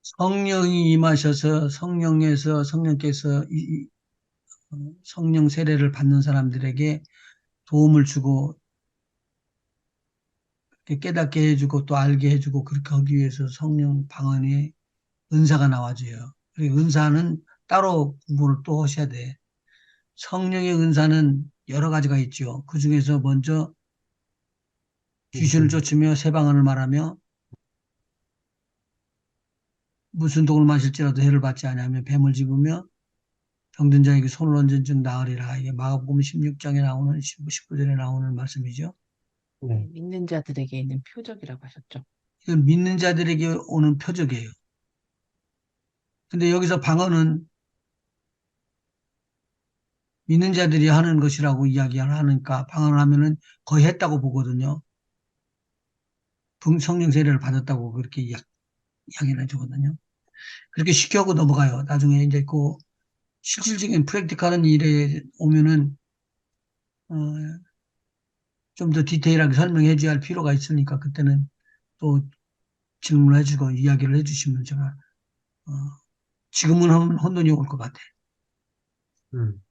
성령이 임하셔서 성령에서 성령께서 성령 세례를 받는 사람들에게 도움을 주고 깨닫게 해주고 또 알게 해주고 그렇게 하기 위해서 성령 방언의 은사가 나와줘요. 그리고 은사는 따로 공부를 또 하셔야 돼. 성령의 은사는 여러 가지가 있죠. 그 중에서 먼저 귀신을 음, 쫓으며 새 방언을 말하며 무슨 독을 마실지라도 해를 받지 아니하며 뱀을 집으며 병든 자에게 손을 얹은 즉 나으리라. 이게 마가복음 16장에 나오는 19절에 나오는 말씀이죠. 네, 네. 믿는 자들에게 있는 표적이라고 하셨죠. 이건 믿는 자들에게 오는 표적이에요. 근데 여기서 방언은 믿는 자들이 하는 것이라고 이야기를 하니까 방언을 하면은 거의 했다고 보거든요. 성령 세례를 받았다고 그렇게 이야기를 해주거든요. 그렇게 쉽게 하고 넘어가요. 나중에 이제 그 실질적인 프랙티컬한 일에 오면은 어, 좀 더 디테일하게 설명해 줘야 할 필요가 있으니까 그때는 또 질문을 해주고 이야기를 해주시면 제가 어, 지금은 혼돈이 올 것 같아요. 음.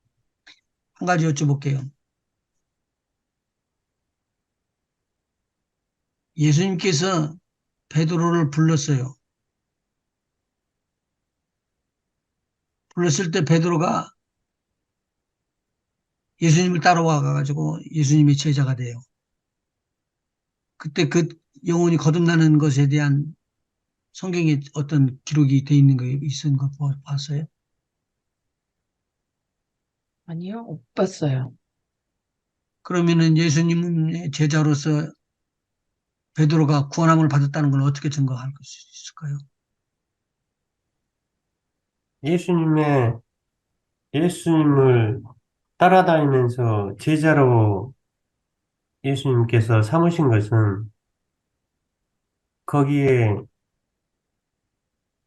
한 가지 여쭤볼게요. 예수님께서 베드로를 불렀어요. 불렀을 때 베드로가 예수님을 따라와 가지고 예수님의 제자가 돼요. 그때 그 영혼이 거듭나는 것에 대한 성경에 어떤 기록이 돼 있는 거 있은 거 봤어요? 아니요, 못 봤어요. 그러면은 예수님의 제자로서 베드로가 구원함을 받았다는 걸 어떻게 증거할 수 있을까요? 예수님의, 예수님을 따라다니면서 제자로 예수님께서 삼으신 것은 거기에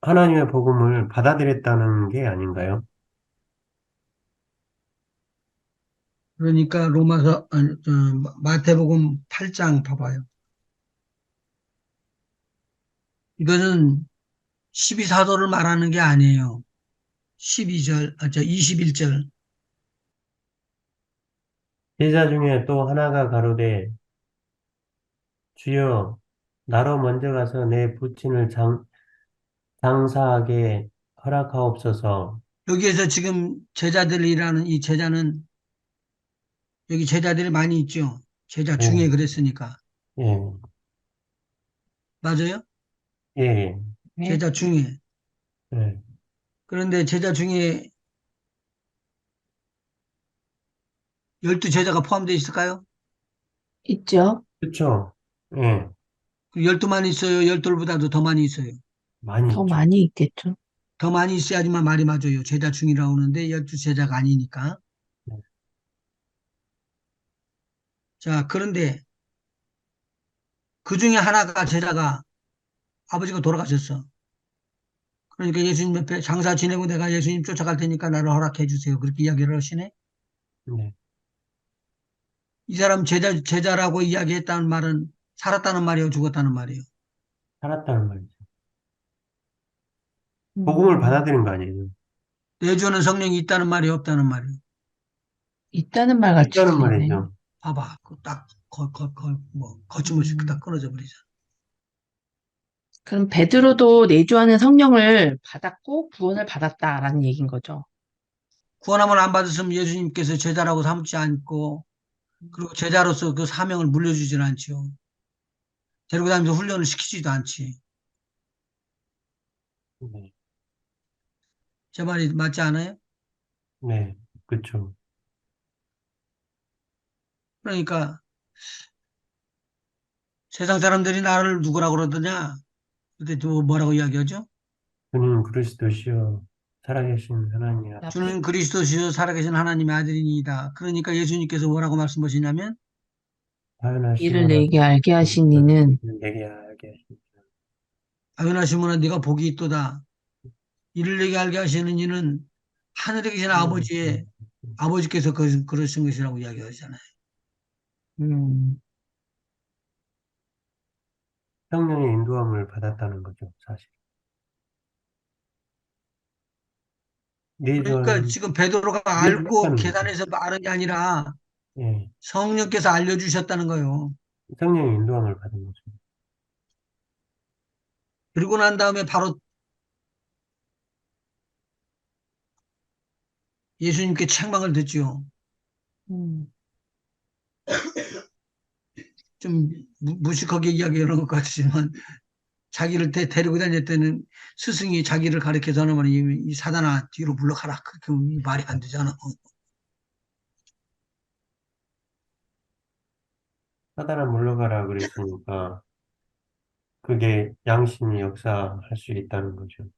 하나님의 복음을 받아들였다는 게 아닌가요? 그러니까 로마서 아니, 마태복음 8장 봐봐요. 이거는 12사도를 말하는 게 아니에요. 12절, 21절. 제자 중에 또 하나가 가로되 주여 나로 먼저 가서 내 부친을 장사하게 허락하옵소서. 여기에서 지금 제자들이라는 이 제자는 여기 제자들이 많이 있죠. 제자 중에 예, 그랬으니까. 예, 맞아요? 예, 예. 네. 제자 중에. 예. 그런데 제자 중에 열두 제자가 포함되어 있을까요? 있죠? 그쵸? 예, 열두만 있어요? 열둘보다도 더 많이 있어요? 많이 더 있죠. 많이 있겠죠? 더 많이 있어야지만 말이 맞아요. 제자 중이라고 하는데 열두 제자가 아니니까. 네. 자, 그런데 그 중에 하나가 제자가 아버지가 돌아가셨어. 그러니까 예수님 옆에 장사 지내고 내가 예수님 쫓아갈 테니까 나를 허락해 주세요. 그렇게 이야기를 하시네. 네, 이 사람 제자라고 이야기했다는 말은 살았다는 말이에요, 죽었다는 말이에요. 살았다는 말이죠. 복음을 음, 받아들인 거 아니에요. 내주는 성령이 있다는 말이 없다는 말이에요. 있다는 말 같이 있다는 들리네. 말이죠. 봐봐. 딱, 거침없이 딱 음, 끊어져 버리잖아. 그럼 베드로도 내주하는 성령을 받았고 구원을 받았다라는 얘기인 거죠. 구원함을 안 받았으면 예수님께서 제자라고 삼지 않고, 그리고 제자로서 그 사명을 물려주지는 않지요. 데리고 다니면서 훈련을 시키지도 않지. 네, 제 말이 맞지 않아요? 네, 그쵸. 그러니까 세상 사람들이 나를 누구라고 그러더냐? 그때 또 뭐라고 이야기하죠? 주님 그리스도시여 살아계신 하나님 나쁜 주는 그리스도시요 살아계신 하나님의 아들이니이다. 그러니까 예수님께서 뭐라고 말씀하시냐면 일을 하연하시거나 내게 알게 하신 이는 내게 알게 하십니다. 아유나시모나 네가 복이 있도다. 이를 내게 알게 하시는 이는 하늘에 계신 아버지의 아버지께서 그러신 것이라고 이야기하잖아요. 음, 성령의 인도함을 받았다는 거죠, 사실. 그러니까 내주하는, 지금 베드로가 알고 내주했다는 거죠. 계산해서 말한 게 아니라 예, 성령께서 알려주셨다는 거예요. 성령의 인도함을 받은 거죠. 그리고 난 다음에 바로 예수님께 책망을 듣지요. 음, 좀 무식하게 이야기하는 것 같지만 자기를 데리고 다녔다는 스승이 자기를 가르쳐서 하는 말이 이 사단아 뒤로 물러가라. 그렇게 말이 안 되잖아. 사단아 물러가라 그랬으니까 그게 양심이 역사할 수 있다는 거죠.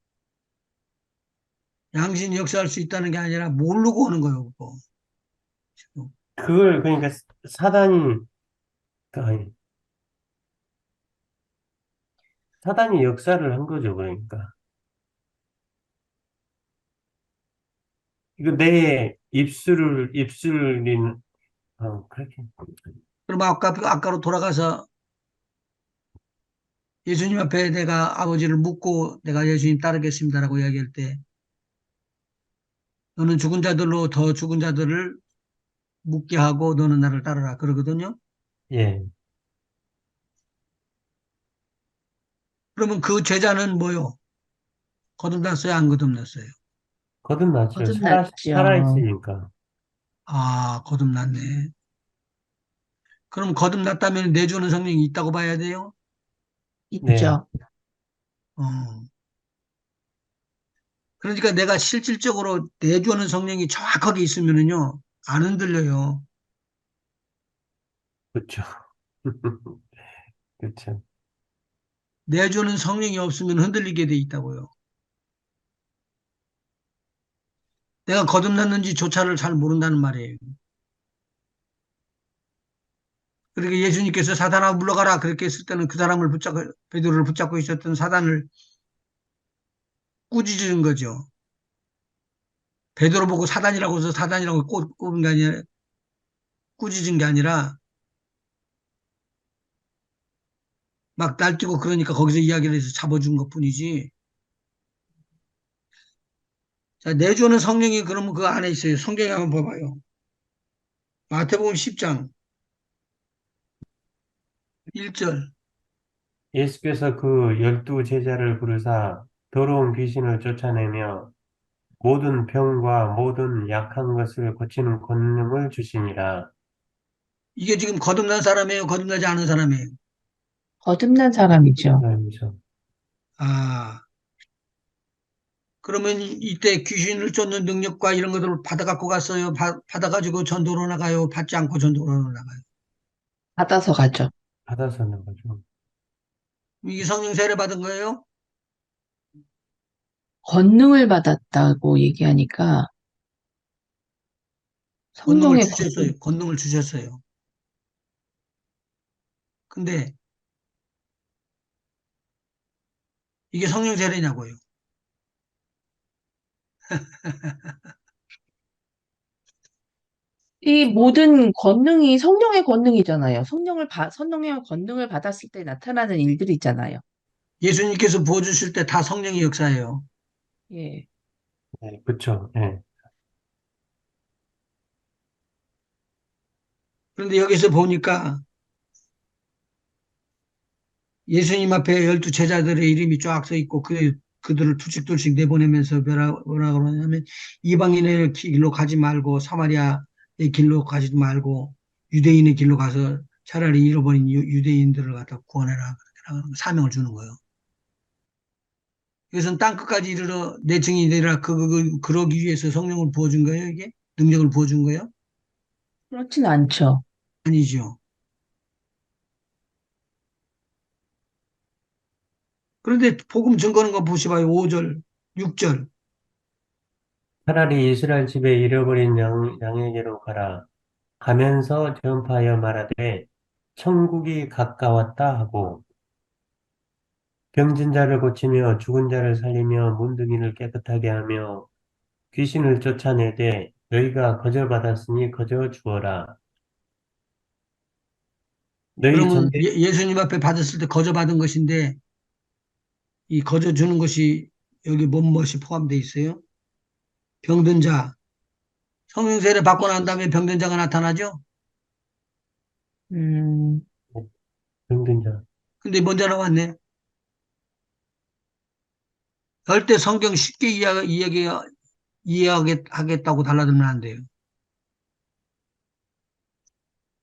양심이 역사할 수 있다는 게 아니라 모르고 하는 거예요. 그거. 지금. 그걸 그러니까 사단이 아니, 사단이 역사를 한 거죠. 그러니까 이거 내 입술인 그렇게 그럼 아까로 돌아가서 예수님 앞에 내가 아버지를 묻고 내가 예수님 따르겠습니다라고 이야기할 때 너는 죽은 자들로 더 죽은 자들을 묻게 하고 너는 나를 따르라 그러거든요. 예 그러면 그 제자는 뭐요? 거듭났어요? 안 거듭났어요? 거듭났죠. 살아 거듭났죠. 있으니까 아, 거듭났네. 그럼 거듭났다면 내주는 성령이 있다고 봐야 돼요? 네 있죠. 어. 그러니까 내가 실질적으로 내주는 성령이 정확하게 있으면은요, 안 흔들려요. 그렇죠. 그렇죠. 내주는 성령이 없으면 흔들리게 돼 있다고요. 내가 거듭났는지조차를 잘 모른다는 말이에요. 그러니까 예수님께서 사단아 물러가라 그렇게 했을 때는 그 사람을 베드로를 붙잡고 있었던 사단을 꾸짖은 거죠. 베드로 보고 사단이라고 해서 사단이라고 꼽은 게 아니라 꾸짖은 게 아니라 막 날뛰고 그러니까 거기서 이야기를 해서 잡아준 것뿐이지. 자, 내주는 성령이 그러면 그 안에 있어요. 성경에 한번 봐봐요. 마태복음 10장 1절. 예수께서 그 12 제자를 부르사 더러운 귀신을 쫓아내며 모든 병과 모든 약한 것을 고치는 권능을 주시니라. 이게 지금 거듭난 사람이에요? 거듭나지 않은 사람이에요? 거듭난 사람이죠. 그러면서 아, 그러면 이때 귀신을 쫓는 능력과 이런 것들을 받아 갖고 갔어요. 받아가지고 전도로 나가요. 받지 않고 전도로 나가요. 받아서 가죠. 받아서 나가죠. 이게 성령 세례 받은 거예요? 권능을 받았다고 얘기하니까 권능을 성령의 권능. 주셨어요. 권능을 주셨어요. 근데 이게 성령 세례냐고요. 이 모든 권능이 성령의 권능이잖아요. 성령의 권능을 받았을 때 나타나는 일들이 있잖아요. 예수님께서 부어주실 때 다 성령의 역사예요. 예. 네, 그쵸. 예. 그런데 여기서 보니까 예수님 앞에 12 제자들의 이름이 쫙 써 있고 그들을 둘씩둘씩 내보내면서 뭐라 그러냐면 이방인의 길로 가지 말고 사마리아의 길로 가지 말고 유대인의 길로 가서 차라리 잃어버린 유대인들을 갖다 구원해라. 그렇게 나가는 거, 사명을 주는 거예요. 이것은 땅 끝까지 이르러 내 증인이 되리라 그러기 위해서 성령을 부어준 거예요, 이게? 능력을 부어준 거예요? 그렇진 않죠. 아니죠. 그런데 복음 증거는 거 보시봐요. 5절, 6절. 차라리 이스라엘 집에 잃어버린 양에게로 가라. 가면서 전파하여 말하되 천국이 가까웠다 하고 병진 자를 고치며 죽은 자를 살리며 문둥이를 깨끗하게 하며 귀신을 쫓아내되 너희가 거저받았으니 거저 주어라. 너희 전에 그러면 예수님 앞에 받았을 때 거저 받은 것인데 이 거저 주는 것이 여기 뭐뭇이 포함되어 있어요? 병든 자. 성령 세례 받고 난 다음에 병든 자가 나타나죠? 음, 병든 자. 근데 먼저 나왔네. 절대 성경 쉽게 이해하겠다고 달라들면 안 돼요.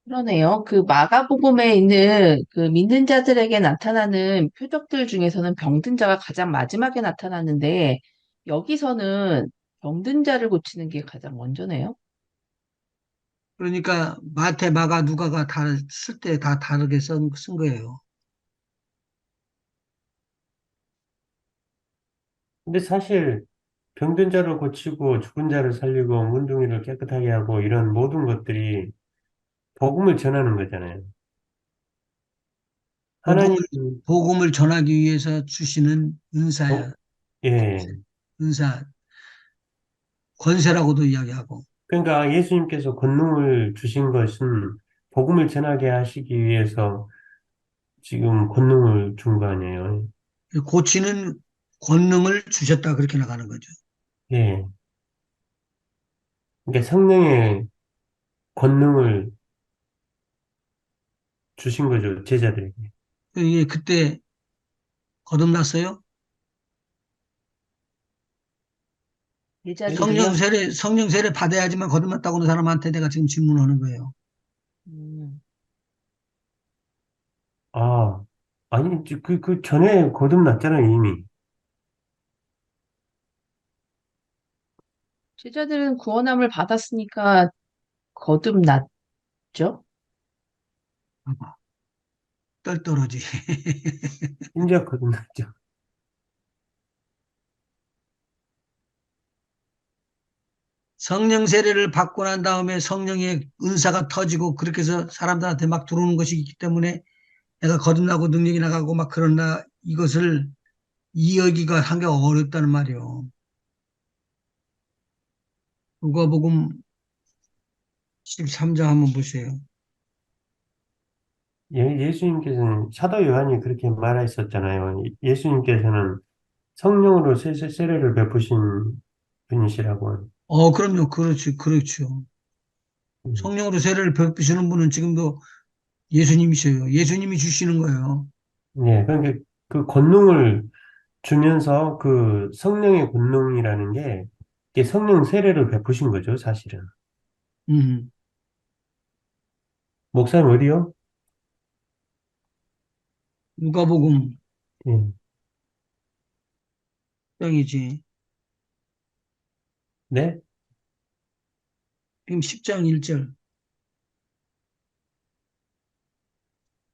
그러네요. 그 마가복음에 있는 그 믿는 자들에게 나타나는 표적들 중에서는 병든 자가 가장 마지막에 나타나는데 여기서는 병든 자를 고치는 게 가장 먼저네요. 그러니까 마태, 마가, 누가가 다 쓸 때 다 다르게 쓴 거예요. 근데 사실 병든 자를 고치고 죽은 자를 살리고 문둥이를 깨끗하게 하고 이런 모든 것들이 복음을 전하는 거잖아요. 복음을, 하나님, 복음을 전하기 위해서 주시는 어, 은사야. 예. 은사, 권세라고도 이야기하고. 그러니까 예수님께서 권능을 주신 것은 복음을 전하게 하시기 위해서 지금 권능을 준 거 아니에요. 고치는 권능을 주셨다. 그렇게 나가는 거죠. 예. 그러니까 성령의 권능을 주신 거죠, 제자들에게. 이게 그때 거듭났어요? 제자들이요? 성령 세례 받아야지만 거듭났다고 하는 사람한테 내가 지금 질문하는 거예요. 음, 아, 아니, 그 전에 거듭났잖아요, 이미. 제자들은 구원함을 받았으니까 거듭났죠? 봐봐. 떨떠러지. 진짜 거듭났죠. 성령 세례를 받고 난 다음에 성령의 은사가 터지고 그렇게 해서 사람들한테 막 들어오는 것이기 때문에 내가 거듭나고 능력이 나가고 막 그런다. 이것을 이해하기가 한결 어렵다는 말이에요. 누가복음 13장 한번 보세요. 예수님께서는, 사도 요한이 그렇게 말했었잖아요. 예수님께서는 성령으로 세례를 베푸신 분이시라고. 그럼요. 그렇죠. 그렇죠. 음. 성령으로 세례를 베푸시는 분은 지금도 예수님이셔요. 예수님이 주시는 거예요. 예, 그러니까 그 권능을 주면서 그 성령의 권능이라는 게 이게 성령 세례를 베푸신 거죠, 사실은. 음, 목사님 어디요? 누가복음 예. 땡이지. 네? 지금 10장 1절.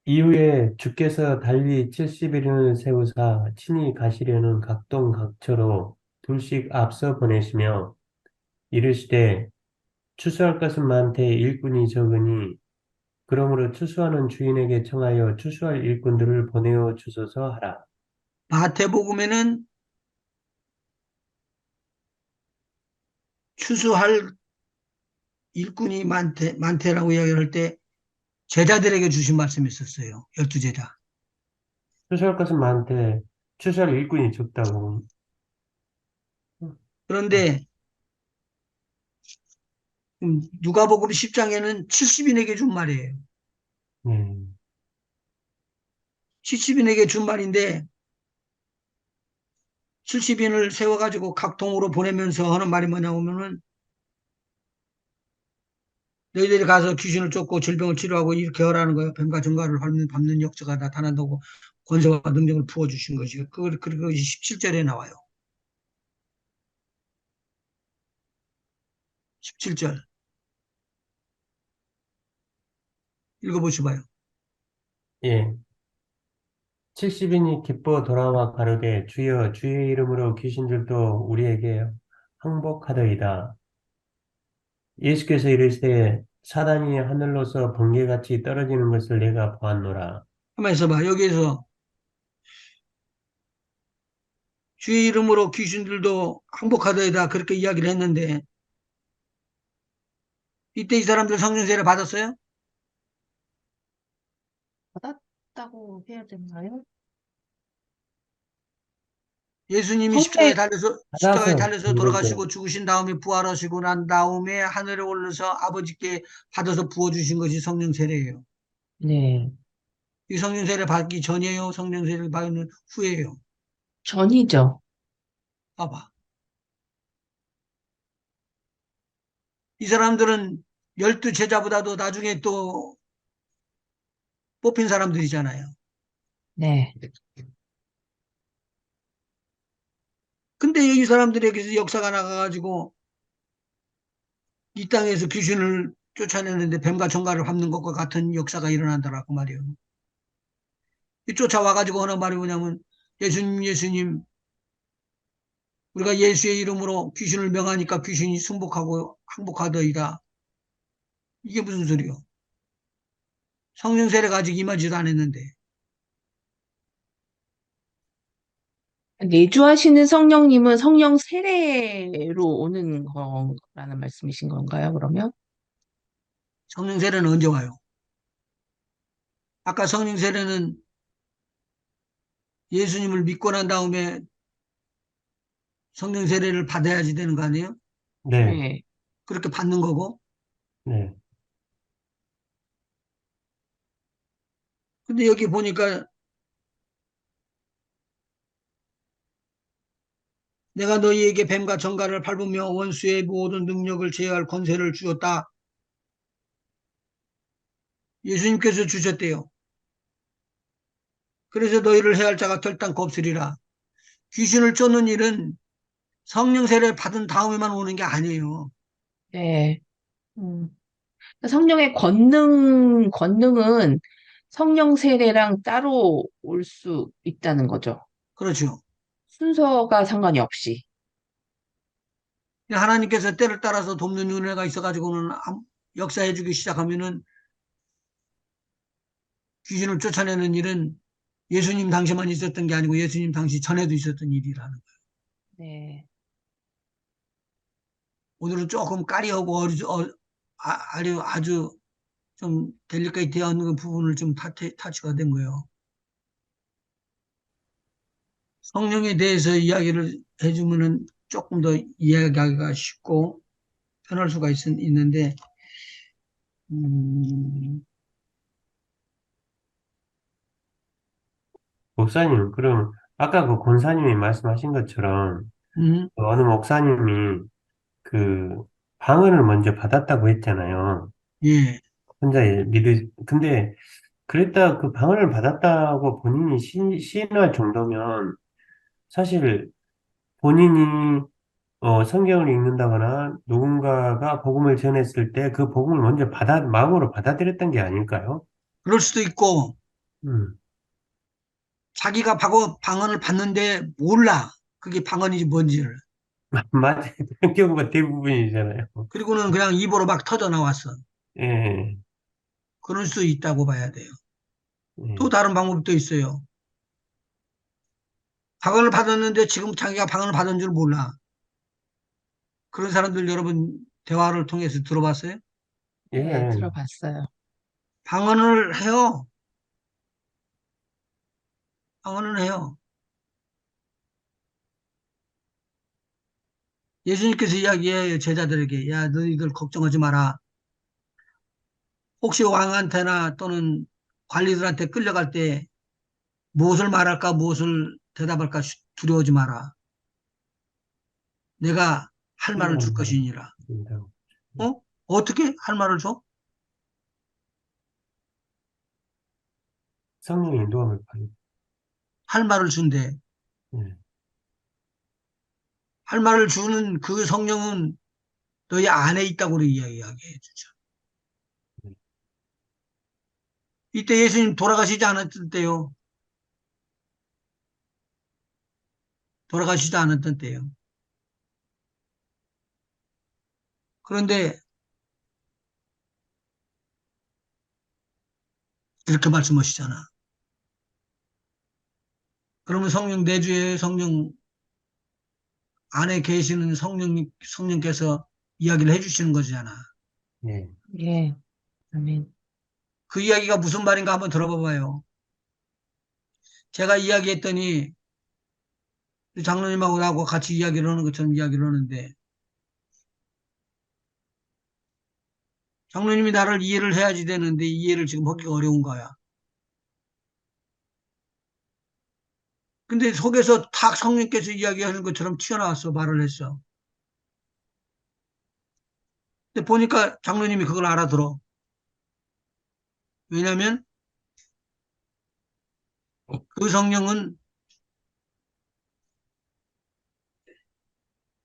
이후에 주께서 달리 70일을 세우사 친히 가시려는 각동각처로 둘씩 앞서 보내시며 이르시되 추수할 것은 많되 일꾼이 적으니 그러므로 추수하는 주인에게 청하여 추수할 일꾼들을 보내어 주소서 하라. 마태복음에는 추수할 일꾼이 많대라고 이야기를 할 때 제자들에게 주신 말씀이 있었어요. 12제자. 추수할 것은 많되 추수할 일꾼이 적다고. 그런데 누가복음 10장에는 70인에게 준 말이에요. 네. 70인에게 준 말인데 70인을 세워가지고 각통으로 보내면서 하는 말이 뭐냐면은 너희들이 가서 귀신을 쫓고 질병을 치료하고 이렇게 하라는 거예요. 뱀과 정갈을 밟는 역사가 나타난다고 권세와 능력을 부어주신 것이. 그것이 17절에 나와요. 17절. 읽어보시봐요. 예. 70인이 기뻐 돌아와 가로되 주여 주의 이름으로 귀신들도 우리에게 항복하더이다. 예수께서 이르시되 사단이 하늘로서 번개같이 떨어지는 것을 내가 보았노라. 한번 있어봐. 여기에서 주의 이름으로 귀신들도 항복하더이다. 그렇게 이야기를 했는데 이때 이 사람들 성령 세례 받았어요? 받았다고 해야 되나요? 예수님이 성례 십자가에 받아서 달려서 믿었죠. 돌아가시고 죽으신 다음에 부활하시고 난 다음에 하늘에 올라서 아버지께 받아서 부어주신 것이 성령 세례예요. 네. 이 성령 세례 받기 전이에요? 성령 세례를 받는 후에요? 전이죠. 봐봐. 이 사람들은 12제자보다도 나중에 또 뽑힌 사람들이잖아요. 네. 근데 이 사람들에게서 역사가 나가가지고 이 땅에서 귀신을 쫓아내는데 뱀과 정갈을 밟는 것과 같은 역사가 일어난다라고 말이에요. 이 쫓아와가지고 하는 말이 뭐냐면 예수님, 우리가 예수의 이름으로 귀신을 명하니까 귀신이 순복하고 항복하더이다. 이게 무슨 소리요? 성령 세례가 아직 임하지도 않았는데. 내주하시는 성령님은 성령 세례로 오는 거라는 말씀이신 건가요, 그러면? 성령 세례는 언제 와요? 아까 성령 세례는 예수님을 믿고 난 다음에 성령 세례를 받아야지 되는 거 아니에요? 네, 네. 그렇게 받는 거고. 네, 근데 여기 보니까 내가 너희에게 뱀과 정갈을 밟으며 원수의 모든 능력을 제어할 권세를 주었다. 예수님께서 주셨대요. 그래서 너희를 해할 자가 결단코 없으리라. 귀신을 쫓는 일은 성령 세례 받은 다음에만 오는 게 아니에요. 네. 음. 성령의 권능은 성령 세례랑 따로 올 수 있다는 거죠. 그렇죠. 순서가 상관이 없이. 하나님께서 때를 따라서 돕는 은혜가 있어가지고는 역사해주기 시작하면은 귀신을 쫓아내는 일은 예수님 당시만 있었던 게 아니고 예수님 당시 전에도 있었던 일이라는 거예요. 네. 오늘은 조금 까리하고 아주 좀 델리케이트한 그 부분을 좀 타치가 된 거예요. 성령에 대해서 이야기를 해주면은 조금 더 이해하기가 쉽고 편할 수가 있는데, 음, 목사님, 그럼 아까 그 권사님이 말씀하신 것처럼 음, 그 어느 목사님이 그 방언을 먼저 받았다고 했잖아요. 예, 혼자 근데 그랬다 그 방언을 받았다고 본인이 시인할 정도면 사실 본인이 성경을 읽는다거나 누군가가 복음을 전했을 때 그 복음을 먼저 마음으로 받아들였던 게 아닐까요? 그럴 수도 있고, 음, 자기가 방언을 받는데 몰라. 그게 방언인지 뭔지를. 맞아요. 경우가 대부분이잖아요. 그리고는 그냥 입으로 막 터져 나왔어. 예, 그럴 수 있다고 봐야 돼요. 또 예, 다른 방법도 있어요. 방언을 받았는데 지금 자기가 방언을 받은 줄 몰라. 그런 사람들 여러분 대화를 통해서 들어봤어요? 네, 예, 들어봤어요. 방언을 해요. 방언을 해요. 예수님께서 이야기해요. 제자들에게. 야, 너희들 걱정하지 마라. 혹시 왕한테나 또는 관리들한테 끌려갈 때 무엇을 말할까, 무엇을 대답할까 두려워하지 마라. 내가 할 말을 줄 필요한 대로 것이니라. 드린다고. 어? 어떻게 할 말을 줘? 성령의 인도함을 받는. 할 말을 준대. 예, 할 말을 주는 그 성령은 너희 안에 있다고 이야기해 주죠. 예, 이때 예수님 돌아가시지 않았던 때요. 돌아가시지 않았던 때요. 그런데 이렇게 말씀하시잖아. 그러면 성령 내주에 성령 안에 계시는 성령께서 이야기를 해주시는 거잖아. 예. 예, 아멘. 그 이야기가 무슨 말인가 한번 들어봐 봐요. 제가 이야기했더니 장로님하고 나하고 같이 이야기를 하는 것처럼 이야기를 하는데 장로님이 나를 이해를 해야지 되는데 이해를 지금 하기가 어려운 거야. 근데 속에서 탁 성령께서 이야기하는 것처럼 튀어나왔어. 말을 했어. 근데 보니까 장로님이 그걸 알아들어. 왜냐하면 그 성령은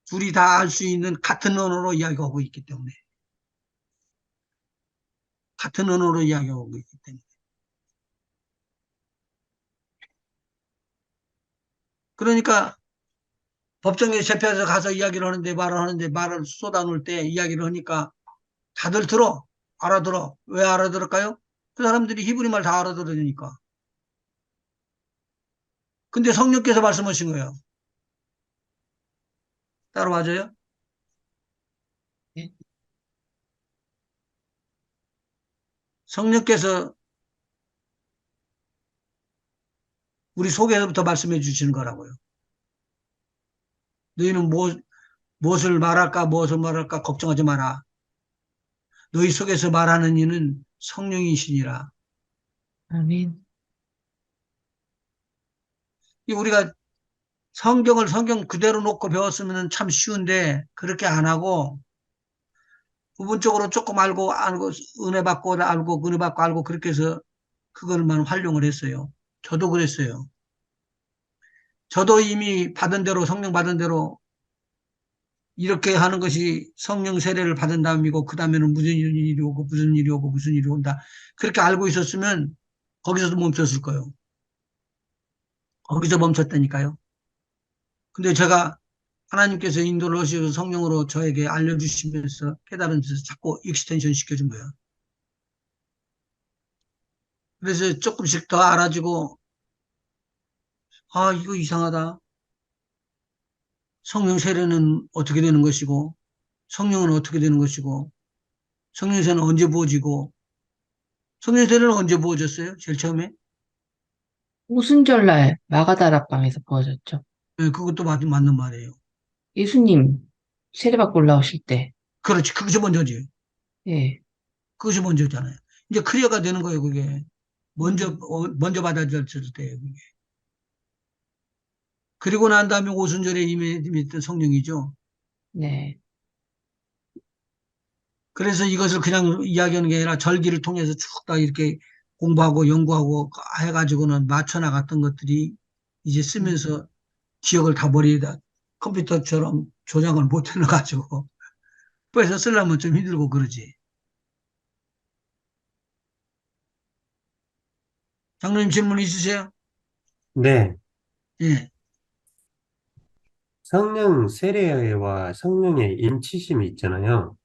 둘이 다 알 수 있는 같은 언어로 이야기하고 있기 때문에. 같은 언어로 이야기하고 있기 때문에. 그러니까 법정에 재판에서 가서 이야기를 하는데 말을 하는데 말을 쏟아놓을 때 이야기를 하니까 다들 들어. 알아들어. 왜 알아들을까요? 그 사람들이 히브리 말 다 알아들으니까. 근데 성령께서 말씀하신 거예요. 따로 맞아요? 예, 성령께서 우리 속에서부터 말씀해 주시는 거라고요. 너희는 무엇을 말할까, 무엇을 말할까 걱정하지 마라. 너희 속에서 말하는 이는 성령이시니라. 아멘. 우리가 성경을 성경 그대로 놓고 배웠으면 참 쉬운데 그렇게 안 하고 부분적으로 조금 알고 은혜 받고 알고 은혜 받고 알고 그렇게 해서 그걸만 활용을 했어요. 저도 그랬어요. 저도 이미 받은 대로 성령 받은 대로 이렇게 하는 것이 성령 세례를 받은 다음이고 그 다음에는 무슨 일이 오고 무슨 일이 오고 무슨 일이 온다. 그렇게 알고 있었으면 거기서도 멈췄을 거예요. 거기서 멈췄다니까요. 근데 제가 하나님께서 인도를 하시고 성령으로 저에게 알려주시면서 깨달은 데서 자꾸 익스텐션 시켜준 거예요. 그래서 조금씩 더 알아지고 아 이거 이상하다. 성령 세례는 어떻게 되는 것이고 성령은 어떻게 되는 것이고 성령 세례는 언제 부어지고 성령 세례는 언제 부어졌어요? 제일 처음에? 오순절날 마가다락방에서 부어졌죠. 네, 그것도 맞는 말이에요. 예수님 세례받고 올라오실 때. 그렇지. 그것이 먼저지. 예. 그것이 먼저잖아요. 이제 클리어가 되는 거예요, 그게. 음, 먼저 받아들였을 때, 그게. 그리고 난 다음에 오순절에 임했던 성령이죠. 네. 그래서 이것을 그냥 이야기하는 게 아니라 절기를 통해서 쭉 다 이렇게 공부하고 연구하고 해가지고는 맞춰나갔던 것들이 이제 음, 쓰면서 기억을 다 버리다 컴퓨터처럼 조작을 못 해놔가지고 뺏어 쓰려면 좀 힘들고 그러지. 장로님 질문 있으세요? 네. 예. 성령 세례와 성령의 인치심이 있잖아요. 음.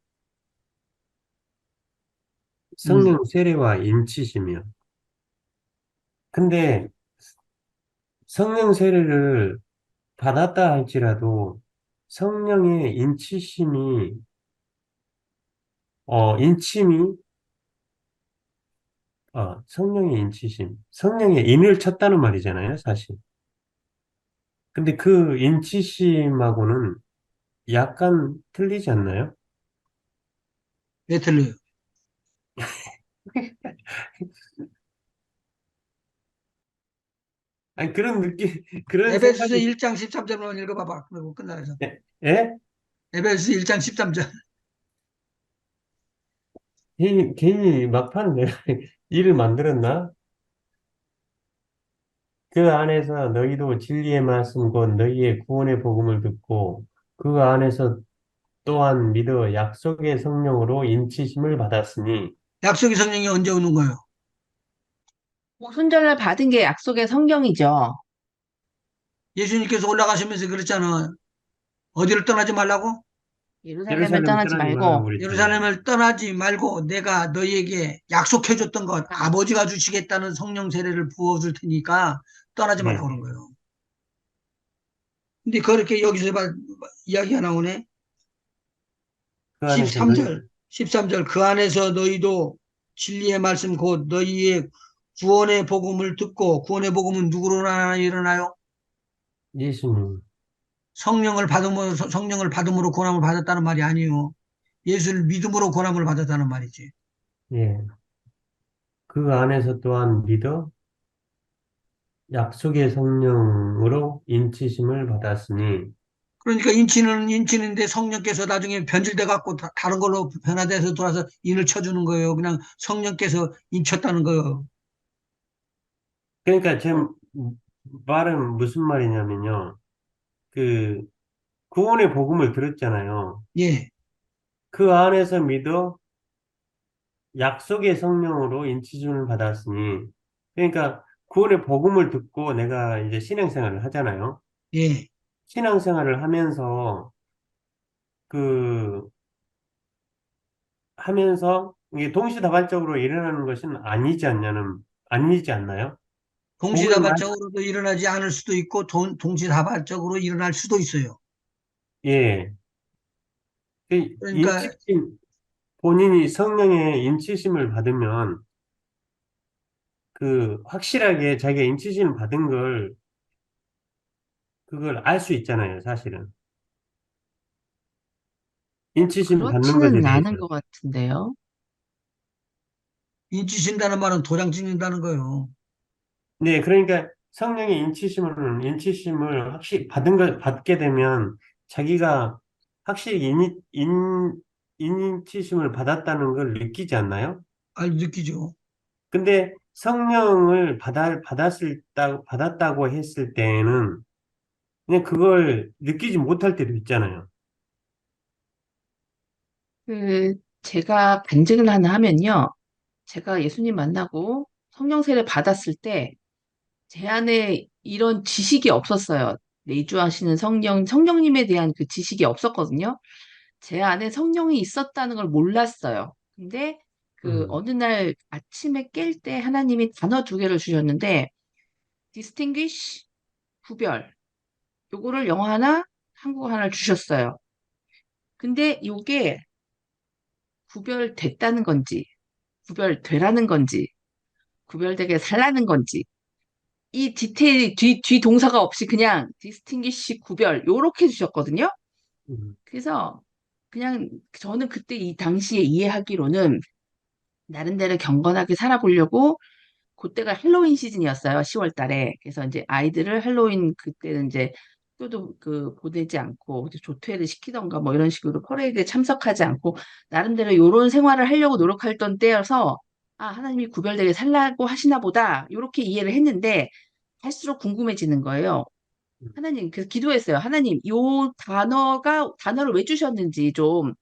성령 세례와 인치심이요. 근데 성령 세례를 받았다 할지라도 성령의 인치심이, 인침이, 성령의 인치심, 성령의 인을 쳤다는 말이잖아요, 사실. 근데 그 인치심하고는 약간 틀리지 않나요? 왜 틀려요? 아니, 그런 느낌, 그런 에베소서 생각이, 1장 13절만 읽어봐봐. 그리고 끝나서. 예? 예? 에베소서 1장 13절. 괜히 막판 내가 일을 만들었나? 그 안에서 너희도 진리의 말씀 곧 너희의 구원의 복음을 듣고 그 안에서 또한 믿어 약속의 성령으로 인치심을 받았으니. 약속의 성령이 언제 오는 거예요? 오순절날 받은 게 약속의 성경이죠. 예수님께서 올라가시면서 그랬잖아. 어디를 떠나지 말라고? 예루살렘을 예루살렘을 떠나지 떠나지 말라고 말고 그랬잖아요. 예루살렘을 떠나지 말고 내가 너희에게 약속해줬던 것, 아, 아버지가 주시겠다는 성령 세례를 부어줄 테니까 떠나지 네. 말라고 그런 거예요. 근데 그렇게 여기서 이야기가 나오네. 그 안에서 너희, 13절, 13절. 그 안에서 너희도 진리의 말씀 곧 너희의 구원의 복음을 듣고 구원의 복음은 누구로 일어나요? 예수님, 성령을 받음으로 권함을 받았다는 말이 아니요. 예수를 믿음으로 권함을 받았다는 말이지. 예. 그 안에서 또한 믿어 약속의 성령으로 인치심을 받았으니. 그러니까 인치는 인치인데 성령께서 나중에 변질돼 갖고 다른 걸로 변화돼서 돌아서 인을 쳐주는 거예요. 그냥 성령께서 인쳤다는 거예요. 그러니까 제 말은 무슨 말이냐면요. 그 구원의 복음을 들었잖아요. 예. 그 안에서 믿어 약속의 성령으로 인치심을 받았으니. 그러니까 구원의 복음을 듣고 내가 이제 신앙생활을 하잖아요. 예. 신앙생활을 하면서 그 하면서 이게 동시다발적으로 일어나는 것은 아니지 않나요? 복음의 말, 동시다발적으로도 일어나지 않을 수도 있고 동시다발적으로 일어날 수도 있어요. 예. 그 그러니까 인치심, 본인이 성령의 인치심을 받으면 그 확실하게 자기가 인치심을 받은 걸 그걸 알 수 있잖아요, 사실은. 인치심 받는 것에 그렇지는 대해서. 않은 것 같은데요. 인치신다는 말은 도장 찍는다는 거예요. 네, 그러니까 성령의 인치심을 확실히 받게 되면 자기가 확실히 인치심을 받았다는 걸 느끼지 않나요? 느끼죠. 근데 성령을 받았다고 했을 때는 그냥 그걸 느끼지 못할 때도 있잖아요. 제가 간증을 하나 하면요. 제가 예수님 만나고 성령 세례 받았을 때 제 안에 이런 지식이 없었어요. 내주하시는 성령님에 대한 그 지식이 없었거든요. 제 안에 성령이 있었다는 걸 몰랐어요. 근데 그 음, 어느 날 아침에 깰 때 하나님이 단어 두 개를 주셨는데 distinguish, 구별. 요거를 영어 하나, 한국어 하나를 주셨어요. 근데 요게 구별됐다는 건지, 구별되라는 건지, 구별되게 살라는 건지, 이 디테일이 뒤 동사가 없이 그냥 distinguish, 구별, 요렇게 주셨거든요. 음, 그래서 그냥 저는 그때 이 당시에 이해하기로는 나름대로 경건하게 살아보려고 그때가 할로윈 시즌이었어요. 10월 달에. 그래서 이제 아이들을 할로윈 그때는 이제 또도 그 보내지 않고 이제 조퇴를 시키던가 뭐 이런 식으로 퍼레이드에 참석하지 않고 나름대로 요런 생활을 하려고 노력했던 때여서 아, 하나님이 구별되게 살라고 하시나 보다. 요렇게 이해를 했는데 할수록 궁금해지는 거예요. 하나님, 그래서 기도했어요. 하나님, 요 단어를 왜 주셨는지 좀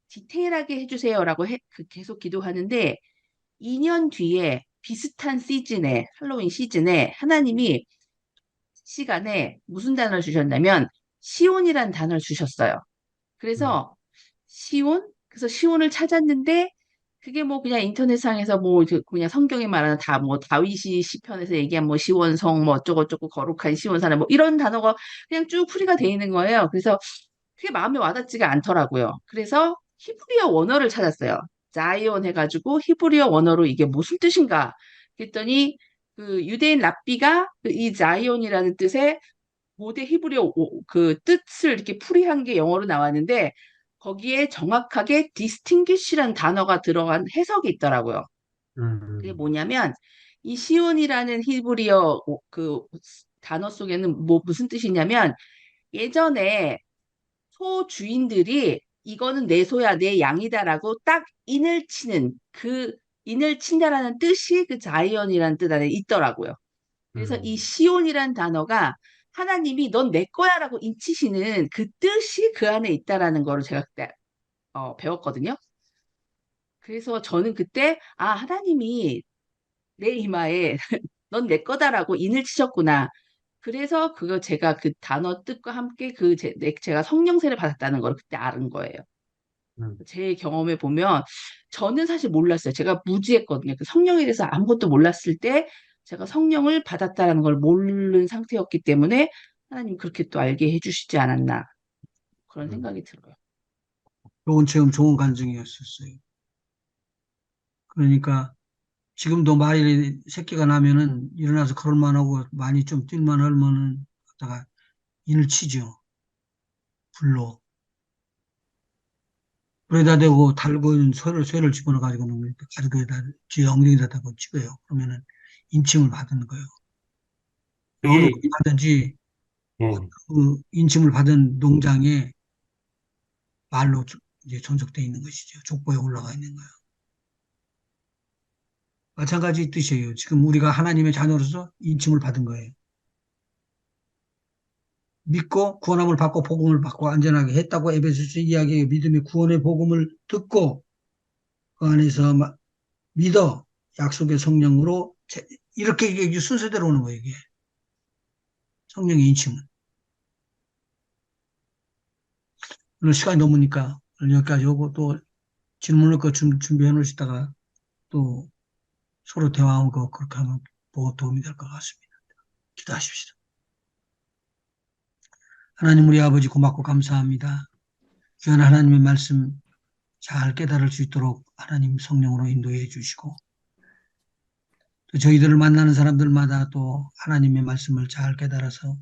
디테일하게 해주세요라고 계속 기도하는데, 2년 뒤에 비슷한 시즌에, 할로윈 시즌에 하나님이 시간에 무슨 단어를 주셨냐면, 시온이란 단어를 주셨어요. 음, 그래서 시온? 그래서 시온을 찾았는데, 그게 뭐 그냥 인터넷상에서 뭐 그냥 성경에 말하는 다 뭐 다윗이 시편에서 얘기한 뭐 시온성 뭐 어쩌고저쩌고 거룩한 시온산에 뭐 이런 단어가 그냥 쭉 풀이가 돼 있는 거예요. 그래서 그게 마음에 와닿지가 않더라고요. 그래서 히브리어 원어를 찾았어요. 자이온 해가지고 히브리어 원어로 이게 무슨 뜻인가 그랬더니 그 유대인 랍비가 그이 자이온이라는 뜻의 고대 히브리어 그 뜻을 이렇게 풀이한 게 영어로 나왔는데 거기에 정확하게 distinguish라는 단어가 들어간 해석이 있더라고요. 그게 음, 뭐냐면 이 시온이라는 히브리어 그 단어 속에는 뭐 무슨 뜻이냐면 예전에 소 주인들이 이거는 내 소야, 내 양이다라고 딱 인을 치는 그 인을 친다라는 뜻이 그 자이언이라는 뜻 안에 있더라고요. 그래서 이 음, 시온이란 단어가 하나님이 넌 내 거야라고 인치시는 그 뜻이 그 안에 있다라는 거를 제가 그때 배웠거든요. 그래서 저는 그때 아 하나님이 내 이마에 넌 내 거다라고 인을 치셨구나. 그래서 그거 제가 그 단어 뜻과 함께 제가 성령세를 받았다는 걸 그때 알은 거예요. 음, 제 경험에 보면 저는 사실 몰랐어요. 제가 무지했거든요. 그 성령에 대해서 아무것도 몰랐을 때 제가 성령을 받았다는 걸 모르는 상태였기 때문에 하나님 그렇게 또 알게 해주시지 않았나 그런 음, 생각이 들어요. 좋은 체험, 좋은 간증이었었어요. 그러니까 지금도 말이 새끼가 나면은 일어나서 걸을만 하고 많이 좀 뛸만 하면은 갖다가 인을 치죠. 불로. 불에다 대고 달군 쇠를 집어넣어가지고는 가지고에다 쥐 엉덩이에다 대고 찍어요. 그러면은 인침을 받는 거예요. 어느 그게, 가든지 예, 그 인침을 받은 농장에 말로 이제 전적돼 있는 것이죠. 족보에 올라가 있는 거예요. 마찬가지 뜻이에요. 지금 우리가 하나님의 자녀로서 인침을 받은 거예요. 믿고 구원함을 받고 복음을 받고 안전하게 했다고 에베소서 이야기해요. 믿음의 구원의 복음을 듣고 그 안에서 믿어 약속의 성령으로 이렇게 이게 순서대로 오는 거예요. 이게 성령의 인침은. 오늘 시간이 넘으니까 오늘 여기까지 오고 또 질문을 거 준비해 놓으시다가 또 서로 대화하고 그렇게 하면 도움이 될 것 같습니다. 기도하십시다. 하나님 우리 아버지 고맙고 감사합니다. 귀한 하나님의 말씀 잘 깨달을 수 있도록 하나님 성령으로 인도해 주시고 또 저희들을 만나는 사람들마다 또 하나님의 말씀을 잘 깨달아서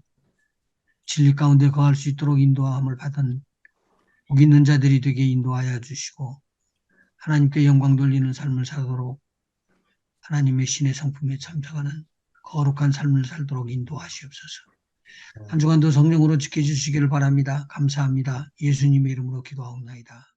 진리 가운데 거할 수 있도록 인도함을 받은 복 있는 자들이 되게 인도하여 주시고 하나님께 영광 돌리는 삶을 살도록 하나님의 신의 성품에 참작하는 거룩한 삶을 살도록 인도하시옵소서. 한 주간도 성령으로 지켜주시기를 바랍니다. 감사합니다. 예수님의 이름으로 기도하옵나이다.